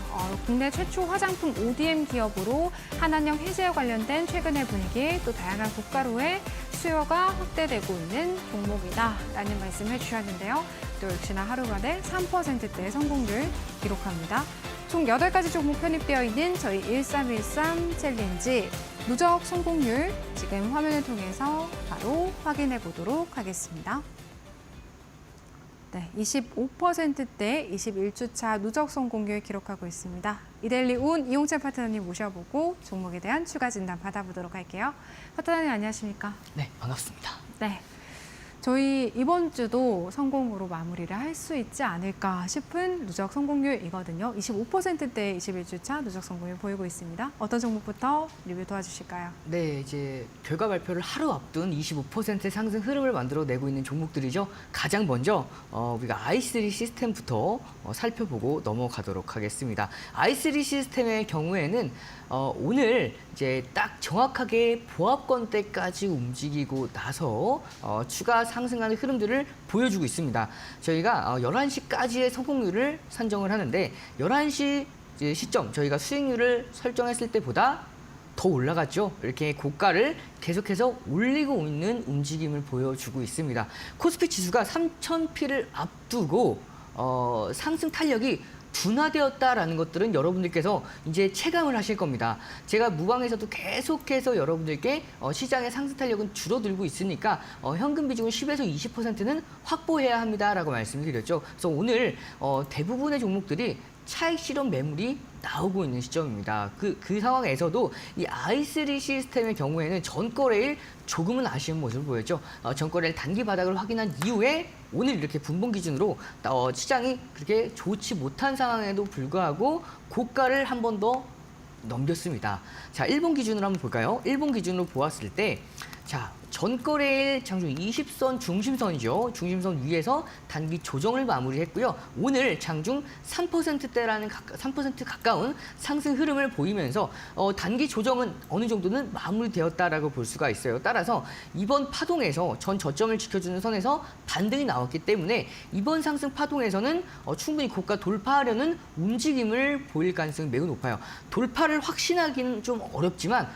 Speaker 1: 국내 최초 화장품 ODM 기업으로 한한령 해제에 관련된 최근의 분위기 또 다양한 국가로의 수요가 확대되고 있는 종목이다라는 말씀 해주셨는데요. 또 역시나 하루간에 3%대의 성공률 기록합니다. 총 8가지 종목 편입되어 있는 저희 1313 챌린지 누적 성공률 지금 화면을 통해서 바로 확인해 보도록 하겠습니다. 네, 25%대 21주차 누적 성공률 기록하고 있습니다. 이데일리 운 이용찬 파트너님 모셔보고 종목에 대한 추가 진단 받아보도록 할게요. 파트너님 안녕하십니까?
Speaker 4: 네, 반갑습니다.
Speaker 1: 네, 저희 이번 주도 성공으로 마무리를 할 수 있지 않을까 싶은 누적 성공률이거든요. 25%대 21주차 누적 성공률 보이고 있습니다. 어떤 종목부터 리뷰 도와주실까요?
Speaker 4: 네, 이제 결과 발표를 하루 앞둔 25% 상승 흐름을 만들어내고 있는 종목들이죠. 가장 먼저 우리가 i3 시스템부터 살펴보고 넘어가도록 하겠습니다. i3 시스템의 경우에는 오늘 이제 딱 정확하게 보합권대까지 움직이고 나서 추가 상승하는 흐름들을 보여주고 있습니다. 저희가 11시까지의 성공률을 산정을 하는데 11시 시점 저희가 수익률을 설정했을 때보다 더 올라갔죠. 이렇게 고가를 계속해서 올리고 있는 움직임을 보여주고 있습니다. 코스피 지수가 3000P를 앞두고 상승 탄력이 둔화되었다라는 것들은 여러분들께서 이제 체감을 하실 겁니다. 제가 무방에서도 계속해서 여러분들께 시장의 상승 탄력은 줄어들고 있으니까 현금 비중은 10에서 20%는 확보해야 합니다라고 말씀을 드렸죠. 그래서 오늘 대부분의 종목들이 차익 실현 매물이 나오고 있는 시점입니다. 그 상황에서도 이 i3 시스템의 경우에는 전거래일 조금은 아쉬운 모습을 보였죠. 전거래일 단기 바닥을 확인한 이후에 오늘 이렇게 분봉 기준으로 시장이 그렇게 좋지 못한 상황에도 불구하고 고가를 한 번 더 넘겼습니다. 자, 일본 기준으로 한번 볼까요? 일본 기준으로 보았을 때 자, 전거래일 장중 20선 중심선이죠. 중심선 위에서 단기 조정을 마무리했고요. 오늘 장중 3%대라는 3% 가까운 상승 흐름을 보이면서 단기 조정은 어느 정도는 마무리되었다라고 볼 수가 있어요. 따라서 이번 파동에서 전 저점을 지켜주는 선에서 반등이 나왔기 때문에 이번 상승 파동에서는 충분히 고가 돌파하려는 움직임을 보일 가능성이 매우 높아요. 돌파를 확신하기는 좀 어렵지만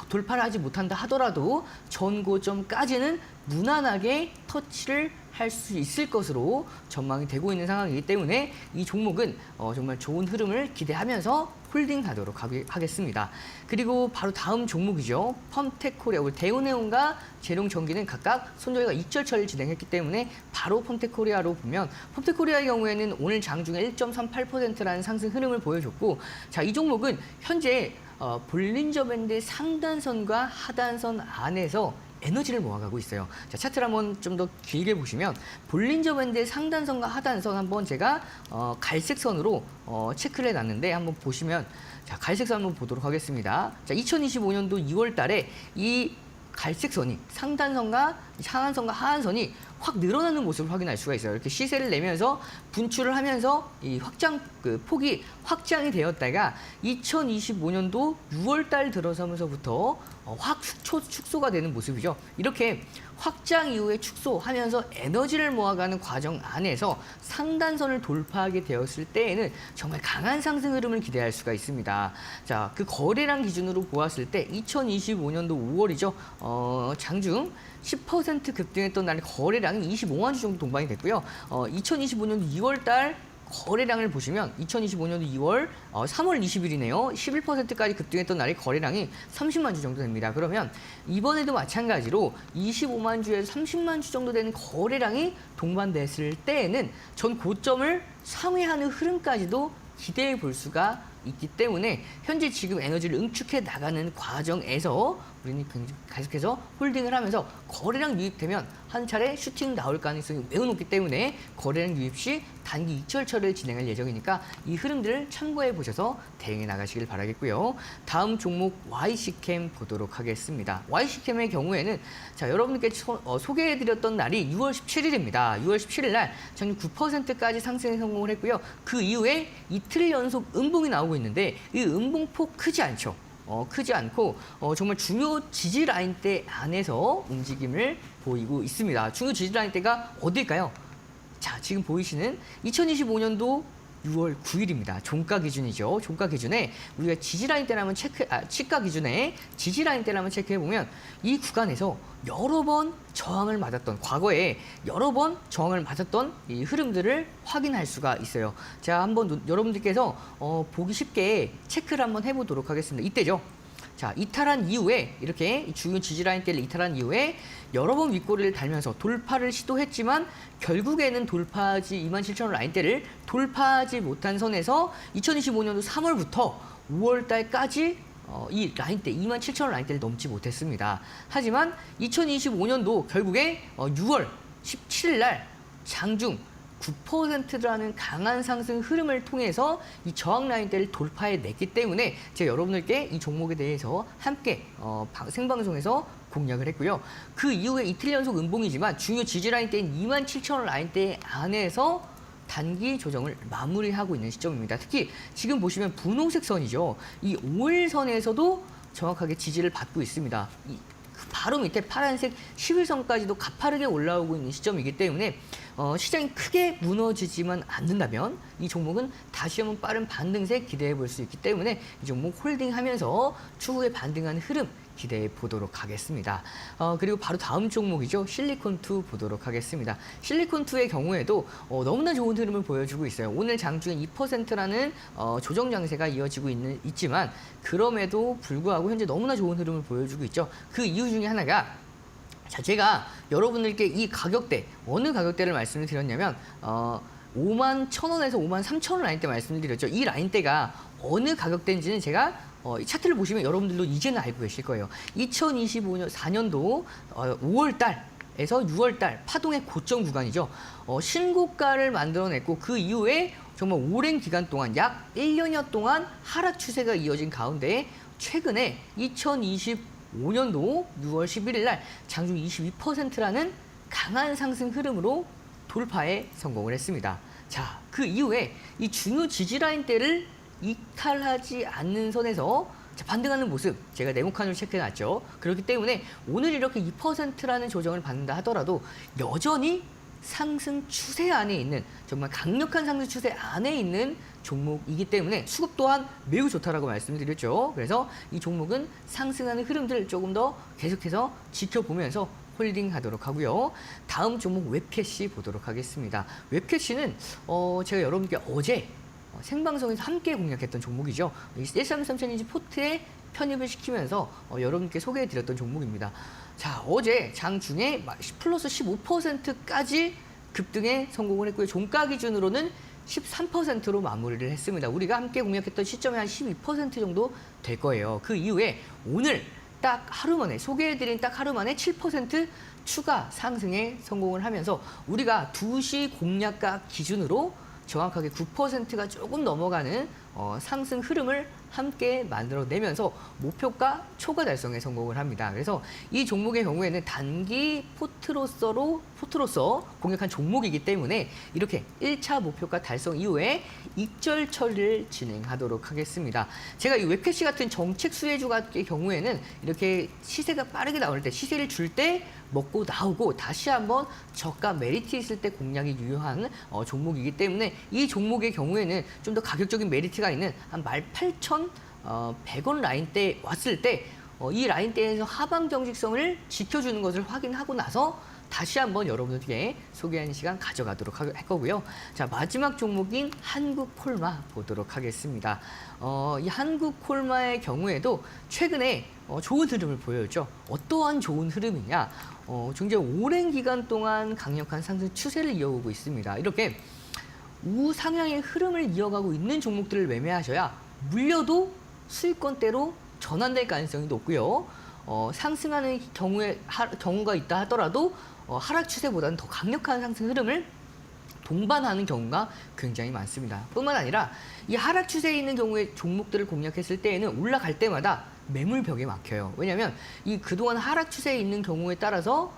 Speaker 4: 돌파를 하지 못한다 하더라도 전고점까지는 무난하게 터치를 할 수 있을 것으로 전망이 되고 있는 상황이기 때문에 이 종목은 정말 좋은 흐름을 기대하면서 홀딩하도록 하겠습니다. 그리고 바로 다음 종목이죠. 펌텍코리아, 우리 대우네온과 재룡전기는 각각 손절가 익절 처리를 진행했기 때문에 바로 펌텍코리아로 보면 펌텍코리아의 경우에는 오늘 장중에 1.38%라는 상승 흐름을 보여줬고 자, 이 종목은 현재 볼린저 밴드 상단선과 하단선 안에서 에너지를 모아가고 있어요. 자, 차트를 한번 좀 더 길게 보시면 볼린저 밴드의 상단선과 하단선 한번 제가 갈색 선으로 체크를 해놨는데 한번 보시면 자, 갈색 선 한번 보도록 하겠습니다. 자, 2025년도 2월 달에 이 갈색 선이 상단선과 상한선과 하한선이 확 늘어나는 모습을 확인할 수가 있어요. 이렇게 시세를 내면서 분출을 하면서 이 폭이 확장이 되었다가 2025년도 6월 달 들어서면서부터 확 축소가 되는 모습이죠. 이렇게 확장 이후에 축소하면서 에너지를 모아가는 과정 안에서 상단선을 돌파하게 되었을 때에는 정말 강한 상승 흐름을 기대할 수가 있습니다. 자, 그 거래량 기준으로 보았을 때 2025년도 5월이죠. 장중 10% 급등했던 날 거래량이 25만 주 정도 동반이 됐고요. 2025년도 2월 달 거래량을 보시면 2025년도 2월, 3월 20일이네요. 11%까지 급등했던 날이 거래량이 30만 주 정도 됩니다. 그러면 이번에도 마찬가지로 25만 주에서 30만 주 정도 되는 거래량이 동반됐을 때에는 전 고점을 상회하는 흐름까지도 기대해 볼 수가 있기 때문에 현재 지금 에너지를 응축해 나가는 과정에서 우리는 계속해서 홀딩을 하면서 거래량 유입되면 한 차례 슈팅 나올 가능성이 매우 높기 때문에 거래량 유입 시 단기 익절 처리를 진행할 예정이니까 이 흐름들을 참고해 보셔서 대응해 나가시길 바라겠고요. 다음 종목 YC캠 보도록 하겠습니다. YC캠의 경우에는 자, 여러분께 소개해드렸던 날이 6월 17일입니다. 6월 17일 날 장중 9%까지 상승에 성공을 했고요. 그 이후에 이틀 연속 음봉이 나오고 있는데 이 음봉폭 크지 않죠. 크지 않고 정말 중요 지지 라인대 안에서 움직임을 보이고 있습니다. 중요 지지 라인대가 어딜까요? 자, 지금 보이시는 2025년도 6월 9일입니다. 종가 기준이죠. 종가 기준에 우리가 지지 라인대라면 치가 기준에 지지 라인대라면 체크해 보면 이 구간에서 여러 번 저항을 맞았던 과거에 여러 번 저항을 맞았던 이 흐름들을 확인할 수가 있어요. 자, 한번 여러분들께서 보기 쉽게 체크를 한번 해보도록 하겠습니다. 이때죠. 자, 이탈한 이후에 이렇게 중요 지지 라인대를 이탈한 이후에 여러 번 윗꼬리를 달면서 돌파를 시도했지만 결국에는 돌파하지 27,000원 라인대를 돌파하지 못한 선에서 2025년도 3월부터 5월 달까지 이 라인대 27,000원 라인대를 넘지 못했습니다. 하지만 2025년도 결국에 6월 17일 날 장중 9%라는 강한 상승 흐름을 통해서 이 저항 라인대를 돌파해 냈기 때문에 제가 여러분들께 이 종목에 대해서 함께 생방송에서 공략을 했고요. 그 이후에 이틀 연속 음봉이지만 중요 지지 라인대인 27,000원 라인대 안에서 단기 조정을 마무리하고 있는 시점입니다. 특히 지금 보시면 분홍색 선이죠. 이 5일선에서도 정확하게 지지를 받고 있습니다. 바로 밑에 파란색 11선까지도 가파르게 올라오고 있는 시점이기 때문에 시장이 크게 무너지지만 않는다면 이 종목은 다시 한번 빠른 반등세 기대해 볼 수 있기 때문에 이 종목 홀딩하면서 추후에 반등하는 흐름 기대해 보도록 하겠습니다. 그리고 바로 다음 종목이죠. 실리콘2 보도록 하겠습니다. 실리콘2의 경우에도 너무나 좋은 흐름을 보여주고 있어요. 오늘 장중에 2%라는 조정 장세가 이어지고 있지만 그럼에도 불구하고 현재 너무나 좋은 흐름을 보여주고 있죠. 그 이유 중에 하나가 자, 제가 여러분들께 이 가격대, 어느 가격대를 말씀을 드렸냐면 51,000원에서 53,000원 라인대 말씀을 드렸죠. 이 라인대가 어느 가격대인지는 제가 이 차트를 보시면 여러분들도 이제는 알고 계실 거예요. 2025년 4년도 5월 달에서 6월 달 파동의 고점 구간이죠. 신고가를 만들어냈고 그 이후에 정말 오랜 기간 동안 약 1년여 동안 하락 추세가 이어진 가운데 최근에 2025년도 6월 11일 날 장중 22%라는 강한 상승 흐름으로 돌파에 성공을 했습니다. 자, 그 이후에 이 중요 지지 라인대를 이탈하지 않는 선에서 반등하는 모습 제가 네모칸으로 체크해놨죠. 그렇기 때문에 오늘 이렇게 2%라는 조정을 받는다 하더라도 여전히 상승 추세 안에 있는 정말 강력한 상승 추세 안에 있는 종목이기 때문에 수급 또한 매우 좋다라고 말씀드렸죠. 그래서 이 종목은 상승하는 흐름들을 조금 더 계속해서 지켜보면서 홀딩하도록 하고요. 다음 종목 웹캐시 보도록 하겠습니다. 웹캐시는 제가 여러분께 어제 생방송에서 함께 공략했던 종목이죠. 133 챌린지 포트에 편입을 시키면서 여러분께 소개해드렸던 종목입니다. 자, 어제 장중에 플러스 15%까지 급등에 성공을 했고요. 종가 기준으로는 13%로 마무리를 했습니다. 우리가 함께 공략했던 시점이 한 12% 정도 될 거예요. 그 이후에 오늘 딱 하루 만에 소개해드린 딱 하루 만에 7% 추가 상승에 성공을 하면서 우리가 2시 공략가 기준으로 정확하게 9%가 조금 넘어가는 상승 흐름을 함께 만들어내면서 목표가 초과 달성에 성공을 합니다. 그래서 이 종목의 경우에는 단기 포트로서 공략한 종목이기 때문에 이렇게 1차 목표가 달성 이후에 익절 처리를 진행하도록 하겠습니다. 제가 이 웹캐시 같은 정책 수혜주 같은 경우에는 이렇게 시세가 빠르게 나올 때 시세를 줄 때 먹고 나오고 다시 한번 저가 메리트 있을 때 공략이 유효한 종목이기 때문에 이 종목의 경우에는 좀 더 가격적인 메리트가 있는 한 18,100원 라인대 왔을 때 이 라인대에서 하방 정직성을 지켜주는 것을 확인하고 나서 다시 한번 여러분들께 소개하는 시간 가져가도록 할 거고요. 자, 마지막 종목인 한국콜마 보도록 하겠습니다. 이 한국콜마의 경우에도 최근에 좋은 흐름을 보여줬죠. 어떠한 좋은 흐름이냐? 굉장히 오랜 기간 동안 강력한 상승 추세를 이어오고 있습니다. 이렇게 우상향의 흐름을 이어가고 있는 종목들을 매매하셔야 물려도 수익권대로 전환될 가능성이 높고요. 상승하는 경우가 있다 하더라도 하락 추세보다는 더 강력한 상승 흐름을 동반하는 경우가 굉장히 많습니다. 뿐만 아니라 이 하락 추세에 있는 경우에 종목들을 공략했을 때에는 올라갈 때마다 매물벽에 막혀요. 왜냐하면 이 그동안 하락 추세에 있는 경우에 따라서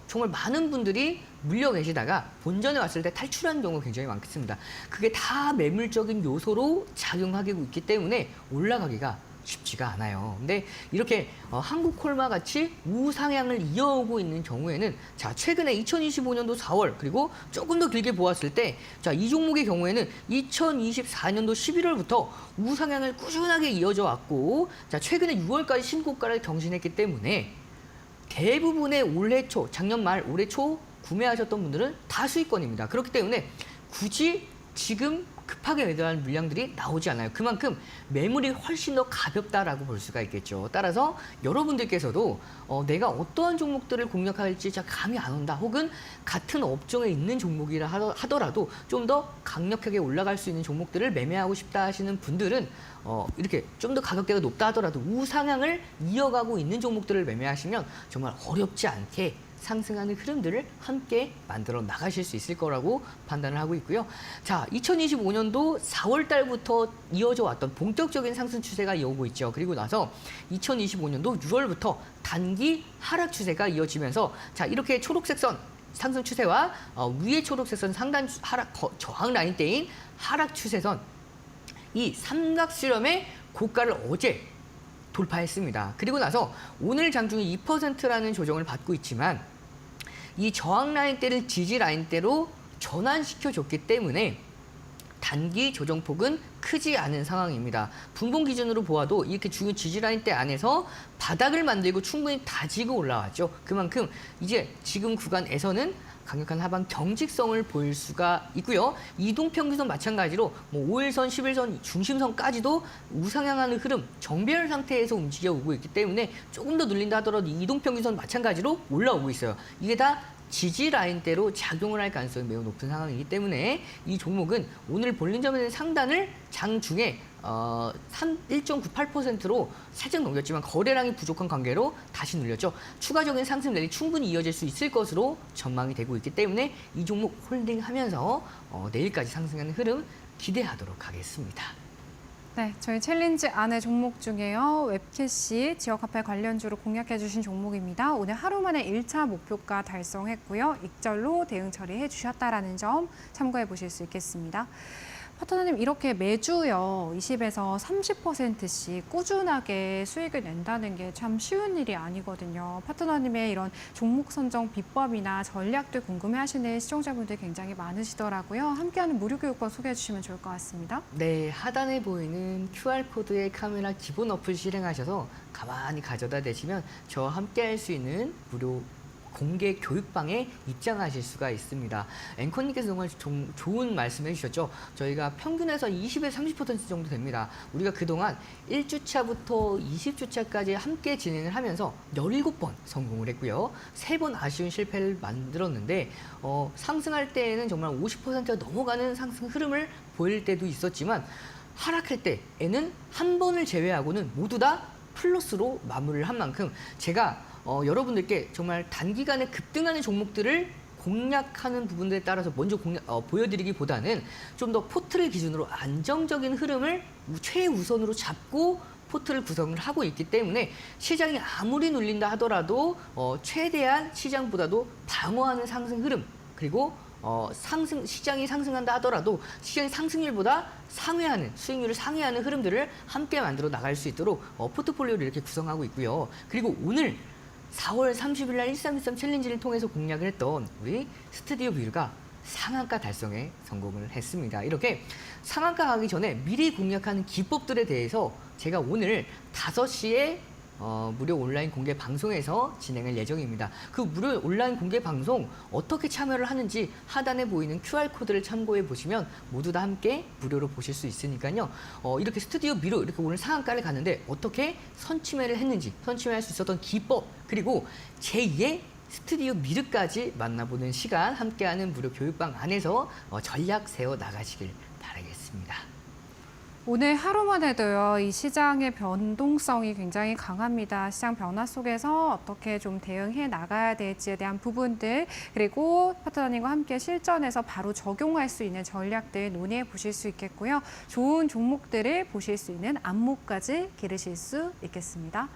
Speaker 4: 정말 많은 분들이 물려 계시다가 본전에 왔을 때 탈출하는 경우가 굉장히 많습니다. 그게 다 매물적인 요소로 작용하고 있기 때문에 올라가기가 쉽지가 않아요. 근데 이렇게 한국콜마 같이 우상향을 이어오고 있는 경우에는 자, 최근에 2025년도 4월 그리고 조금 더 길게 보았을 때 자, 이 종목의 경우에는 2024년도 11월부터 우상향을 꾸준하게 이어져 왔고 자, 최근에 6월까지 신고가를 경신했기 때문에 대부분의 올해 초, 작년 말 올해 초 구매하셨던 분들은 다 수익권입니다. 그렇기 때문에 굳이 지금 급하게 매도할 물량들이 나오지 않아요. 그만큼 매물이 훨씬 더 가볍다라고 볼 수가 있겠죠. 따라서 여러분들께서도 내가 어떠한 종목들을 공략할지 잘 감이 안 온다. 혹은 같은 업종에 있는 종목이라 하더라도 좀 더 강력하게 올라갈 수 있는 종목들을 매매하고 싶다 하시는 분들은 이렇게 좀 더 가격대가 높다 하더라도 우상향을 이어가고 있는 종목들을 매매하시면 정말 어렵지 않게 상승하는 흐름들을 함께 만들어 나가실 수 있을 거라고 판단을 하고 있고요. 자, 2025년도 4월 달부터 이어져 왔던 본격적인 상승 추세가 이어오고 있죠. 그리고 나서 2025년도 6월부터 단기 하락 추세가 이어지면서 자, 이렇게 초록색 선 상승 추세와 위에 초록색 선 상단 저항 라인대인 하락 추세선 이 삼각수렴의 고가를 어제 돌파했습니다. 그리고 나서 오늘 장중이 2%라는 조정을 받고 있지만 이 저항 라인대를 지지 라인대로 전환시켜줬기 때문에 단기 조정폭은 크지 않은 상황입니다. 분봉 기준으로 보아도 이렇게 중요 지지 라인대 안에서 바닥을 만들고 충분히 다지고 올라왔죠. 그만큼 이제 지금 구간에서는 강력한 하방 경직성을 보일 수가 있고요. 이동평균선 마찬가지로 5일선, 10일선, 중심선까지도 우상향하는 흐름, 정배열 상태에서 움직여 오고 있기 때문에 조금 더 눌린다 하더라도 이동평균선 마찬가지로 올라오고 있어요. 이게 다 지지 라인대로 작용을 할 가능성이 매우 높은 상황이기 때문에 이 종목은 오늘 볼린저변의 상단을 장중에 1.98%로 살짝 넘겼지만 거래량이 부족한 관계로 다시 눌렸죠. 추가적인 상승 랠리 충분히 이어질 수 있을 것으로 전망이 되고 있기 때문에 이 종목 홀딩하면서 내일까지 상승하는 흐름 기대하도록 하겠습니다.
Speaker 1: 네, 저희 챌린지 안의 종목 중에요. 웹캐시 지역화폐 관련주로 공략해 주신 종목입니다. 오늘 하루 만에 1차 목표가 달성했고요. 익절로 대응 처리해 주셨다라는 점 참고해 보실 수 있겠습니다. 파트너님, 이렇게 매주요 20에서 30%씩 꾸준하게 수익을 낸다는 게 참 쉬운 일이 아니거든요. 파트너님의 이런 종목 선정 비법이나 전략들 궁금해하시는 시청자분들 굉장히 많으시더라고요. 함께하는 무료 교육권 소개해 주시면 좋을 것 같습니다.
Speaker 4: 네, 하단에 보이는 QR코드의 카메라 기본 어플 실행하셔서 가만히 가져다 대시면 저와 함께할 수 있는 무료 공개 교육방에 입장하실 수가 있습니다. 앵커님께서 정말 좋은 말씀 해주셨죠. 저희가 평균에서 20에서 30% 정도 됩니다. 우리가 그동안 1주차부터 20주차까지 함께 진행을 하면서 17번 성공을 했고요. 3번 아쉬운 실패를 만들었는데 상승할 때에는 정말 50%가 넘어가는 상승 흐름을 보일 때도 있었지만 하락할 때에는 한 번을 제외하고는 모두 다 플러스로 마무리를 한 만큼 제가 여러분들께 정말 단기간에 급등하는 종목들을 공략하는 부분들에 따라서 먼저 보여드리기보다는 좀 더 포트를 기준으로 안정적인 흐름을 최우선으로 잡고 포트를 구성을 하고 있기 때문에 시장이 아무리 눌린다 하더라도 최대한 시장보다도 방어하는 상승 흐름 그리고 시장이 상승한다 하더라도 시장의 상승률보다 상회하는 수익률을 상회하는 흐름들을 함께 만들어 나갈 수 있도록 포트폴리오를 이렇게 구성하고 있고요. 그리고 오늘 4월 30일 날 1313 챌린지를 통해서 공략을 했던 우리 스튜디오 뷰가 상한가 달성에 성공을 했습니다. 이렇게 상한가 가기 전에 미리 공략하는 기법들에 대해서 제가 오늘 5시에 무료 온라인 공개 방송에서 진행할 예정입니다. 그 무료 온라인 공개 방송 어떻게 참여를 하는지 하단에 보이는 QR코드를 참고해 보시면 모두 다 함께 무료로 보실 수 있으니까요. 이렇게 스튜디오 미로 이렇게 오늘 상한가를 갔는데 어떻게 선취매를 했는지, 선취매할 수 있었던 기법, 그리고 제2의 스튜디오 미르까지 만나보는 시간 함께하는 무료 교육방 안에서 전략 세워 나가시길 바라겠습니다.
Speaker 1: 오늘 하루만 해도요, 이 시장의 변동성이 굉장히 강합니다. 시장 변화 속에서 어떻게 좀 대응해 나가야 될지에 대한 부분들, 그리고 파트너님과 함께 실전에서 바로 적용할 수 있는 전략들 논의해 보실 수 있겠고요. 좋은 종목들을 보실 수 있는 안목까지 기르실 수 있겠습니다.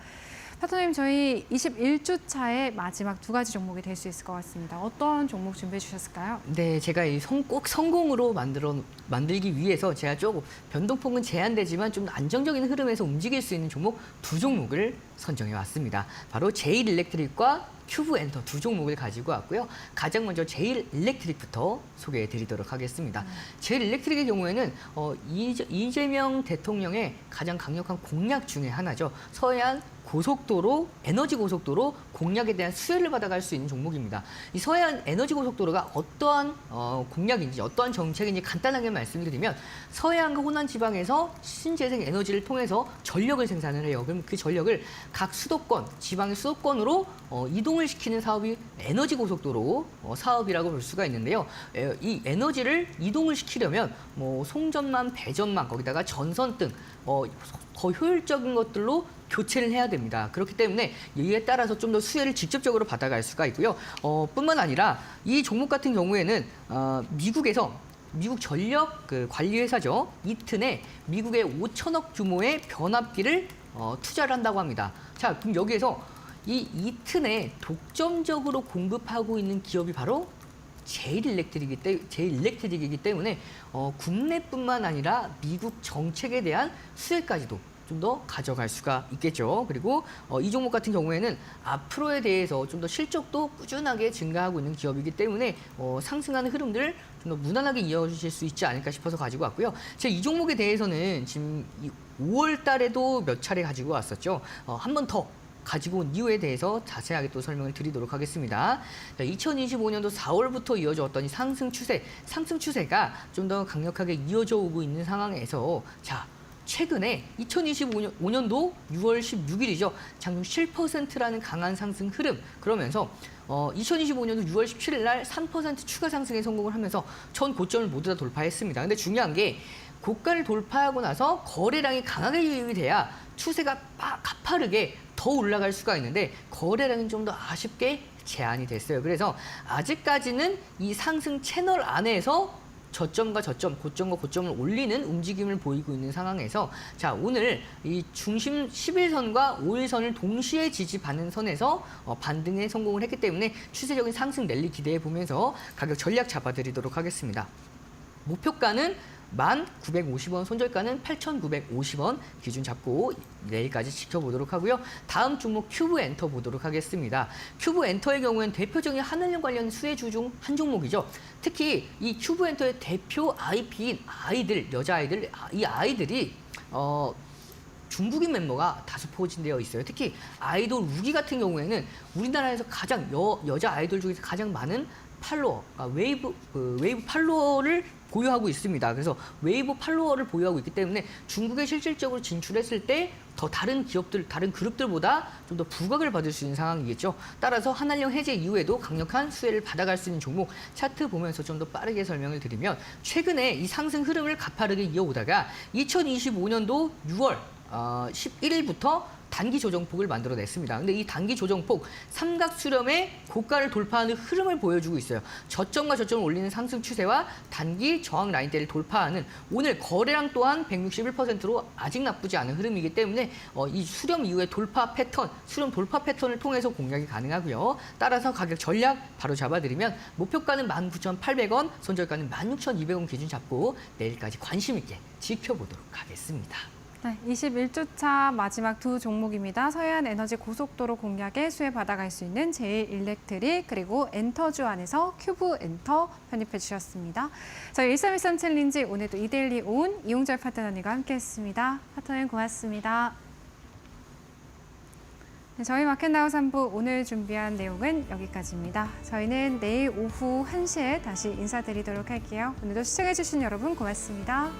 Speaker 1: 파트너님, 저희 21주 차의 마지막 2가지 종목이 될 수 있을 것 같습니다. 어떤 종목 준비해 주셨을까요?
Speaker 4: 네, 제가 꼭 성공으로 만들기 위해서 제가 조금 변동폭은 제한되지만 좀 안정적인 흐름에서 움직일 수 있는 종목 2종목을 선정해 왔습니다. 바로 제일일렉트릭과 큐브엔터 2종목을 가지고 왔고요. 가장 먼저 제일일렉트릭부터 소개해 드리도록 하겠습니다. 제일일렉트릭의 경우에는 이재명 대통령의 가장 강력한 공약 중에 하나죠. 서해안 고속도로, 에너지 고속도로 공약에 대한 수혜를 받아갈 수 있는 종목입니다. 이 서해안 에너지 고속도로가 어떠한 공약인지, 어떠한 정책인지 간단하게 말씀드리면 서해안과 호남 지방에서 신재생 에너지를 통해서 전력을 생산을 해요. 그럼 그 전력을 각 수도권, 지방의 수도권으로 이동을 시키는 사업이 에너지 고속도로 사업이라고 볼 수가 있는데요. 이 에너지를 이동을 시키려면 송전망, 배전망, 거기다가 전선 등 더 효율적인 것들로 교체를 해야 됩니다. 그렇기 때문에 이에 따라서 좀 더 수혜를 직접적으로 받아갈 수가 있고요. 뿐만 아니라 이 종목 같은 경우에는 미국 전력 관리 회사죠. 이튼에 미국의 5천억 규모의 변압기를 투자를 한다고 합니다. 자, 그럼 여기에서 이 이튼에 독점적으로 공급하고 있는 기업이 바로 제일일렉트릭이기 때문에 국내뿐만 아니라 미국 정책에 대한 수혜까지도 좀 더 가져갈 수가 있겠죠. 그리고 이 종목 같은 경우에는 앞으로에 대해서 좀 더 실적도 꾸준하게 증가하고 있는 기업이기 때문에 상승하는 흐름들을 좀 더 무난하게 이어주실 수 있지 않을까 싶어서 가지고 왔고요. 제가 이 종목에 대해서는 지금 5월 달에도 몇 차례 가지고 왔었죠. 한 번 더 가지고 온 이유에 대해서 자세하게 또 설명을 드리도록 하겠습니다. 2025년도 4월부터 이어져 왔던 이 상승 추세가 좀 더 강력하게 이어져 오고 있는 상황에서 최근에 2025년도 6월 16일이죠. 장중 7%라는 강한 상승 흐름. 그러면서 2025년도 6월 17일 날 3% 추가 상승에 성공을 하면서 전 고점을 모두 다 돌파했습니다. 근데 중요한 게 고가를 돌파하고 나서 거래량이 강하게 유입이 돼야 추세가 가파르게 더 올라갈 수가 있는데 거래량은 좀 더 아쉽게 제한이 됐어요. 그래서 아직까지는 이 상승 채널 안에서 저점과 저점, 고점과 고점을 올리는 움직임을 보이고 있는 상황에서 오늘 이 중심 11선과 5일선을 동시에 지지받는 선에서 반등에 성공을 했기 때문에 추세적인 상승 랠리 기대해 보면서 가격 전략 잡아드리도록 하겠습니다. 목표가는 1,950원, 손절가는 8,950원 기준 잡고 내일까지 지켜보도록 하고요. 다음 종목 큐브엔터 보도록 하겠습니다. 큐브엔터의 경우에는 대표적인 하늘용 관련 수혜주 중 한 종목이죠. 특히 이 큐브엔터의 대표 IP인 여자아이들, 이 아이들이 중국인 멤버가 다수 포진되어 있어요. 특히 아이돌 우기 같은 경우에는 우리나라에서 가장 여자 아이돌 중에서 가장 많은 팔로워, 웨이브 팔로워를 보유하고 있습니다. 그래서 웨이브 팔로워를 보유하고 있기 때문에 중국에 실질적으로 진출했을 때 더 다른 기업들, 다른 그룹들보다 좀 더 부각을 받을 수 있는 상황이겠죠. 따라서 한한령 해제 이후에도 강력한 수혜를 받아갈 수 있는 종목 차트 보면서 좀 더 빠르게 설명을 드리면 최근에 이 상승 흐름을 가파르게 이어오다가 2025년도 6월 11일부터 단기 조정폭을 만들어냈습니다. 근데 이 단기 조정폭 삼각 수렴의 고가를 돌파하는 흐름을 보여주고 있어요. 저점과 저점을 올리는 상승 추세와 단기 저항 라인대를 돌파하는 오늘 거래량 또한 161%로 아직 나쁘지 않은 흐름이기 때문에 이 수렴 이후의 수렴 돌파 패턴을 통해서 공략이 가능하고요. 따라서 가격 전략 바로 잡아드리면 목표가는 19,800원, 손절가는 16,200원 기준 잡고 내일까지 관심 있게 지켜보도록 하겠습니다.
Speaker 1: 네, 21주차 마지막 2 종목입니다. 서해안 에너지 고속도로 공략에 수혜 받아갈 수 있는 제일일렉트릭 그리고 엔터주 안에서 큐브엔터 편입해 주셨습니다. 저희 1313 챌린지 오늘도 이데일리 온 이용절 파트너님과 함께했습니다. 파트너님 고맙습니다. 네, 저희 마켓나우 3부 오늘 준비한 내용은 여기까지입니다. 저희는 내일 오후 1시에 다시 인사드리도록 할게요. 오늘도 시청해주신 여러분 고맙습니다.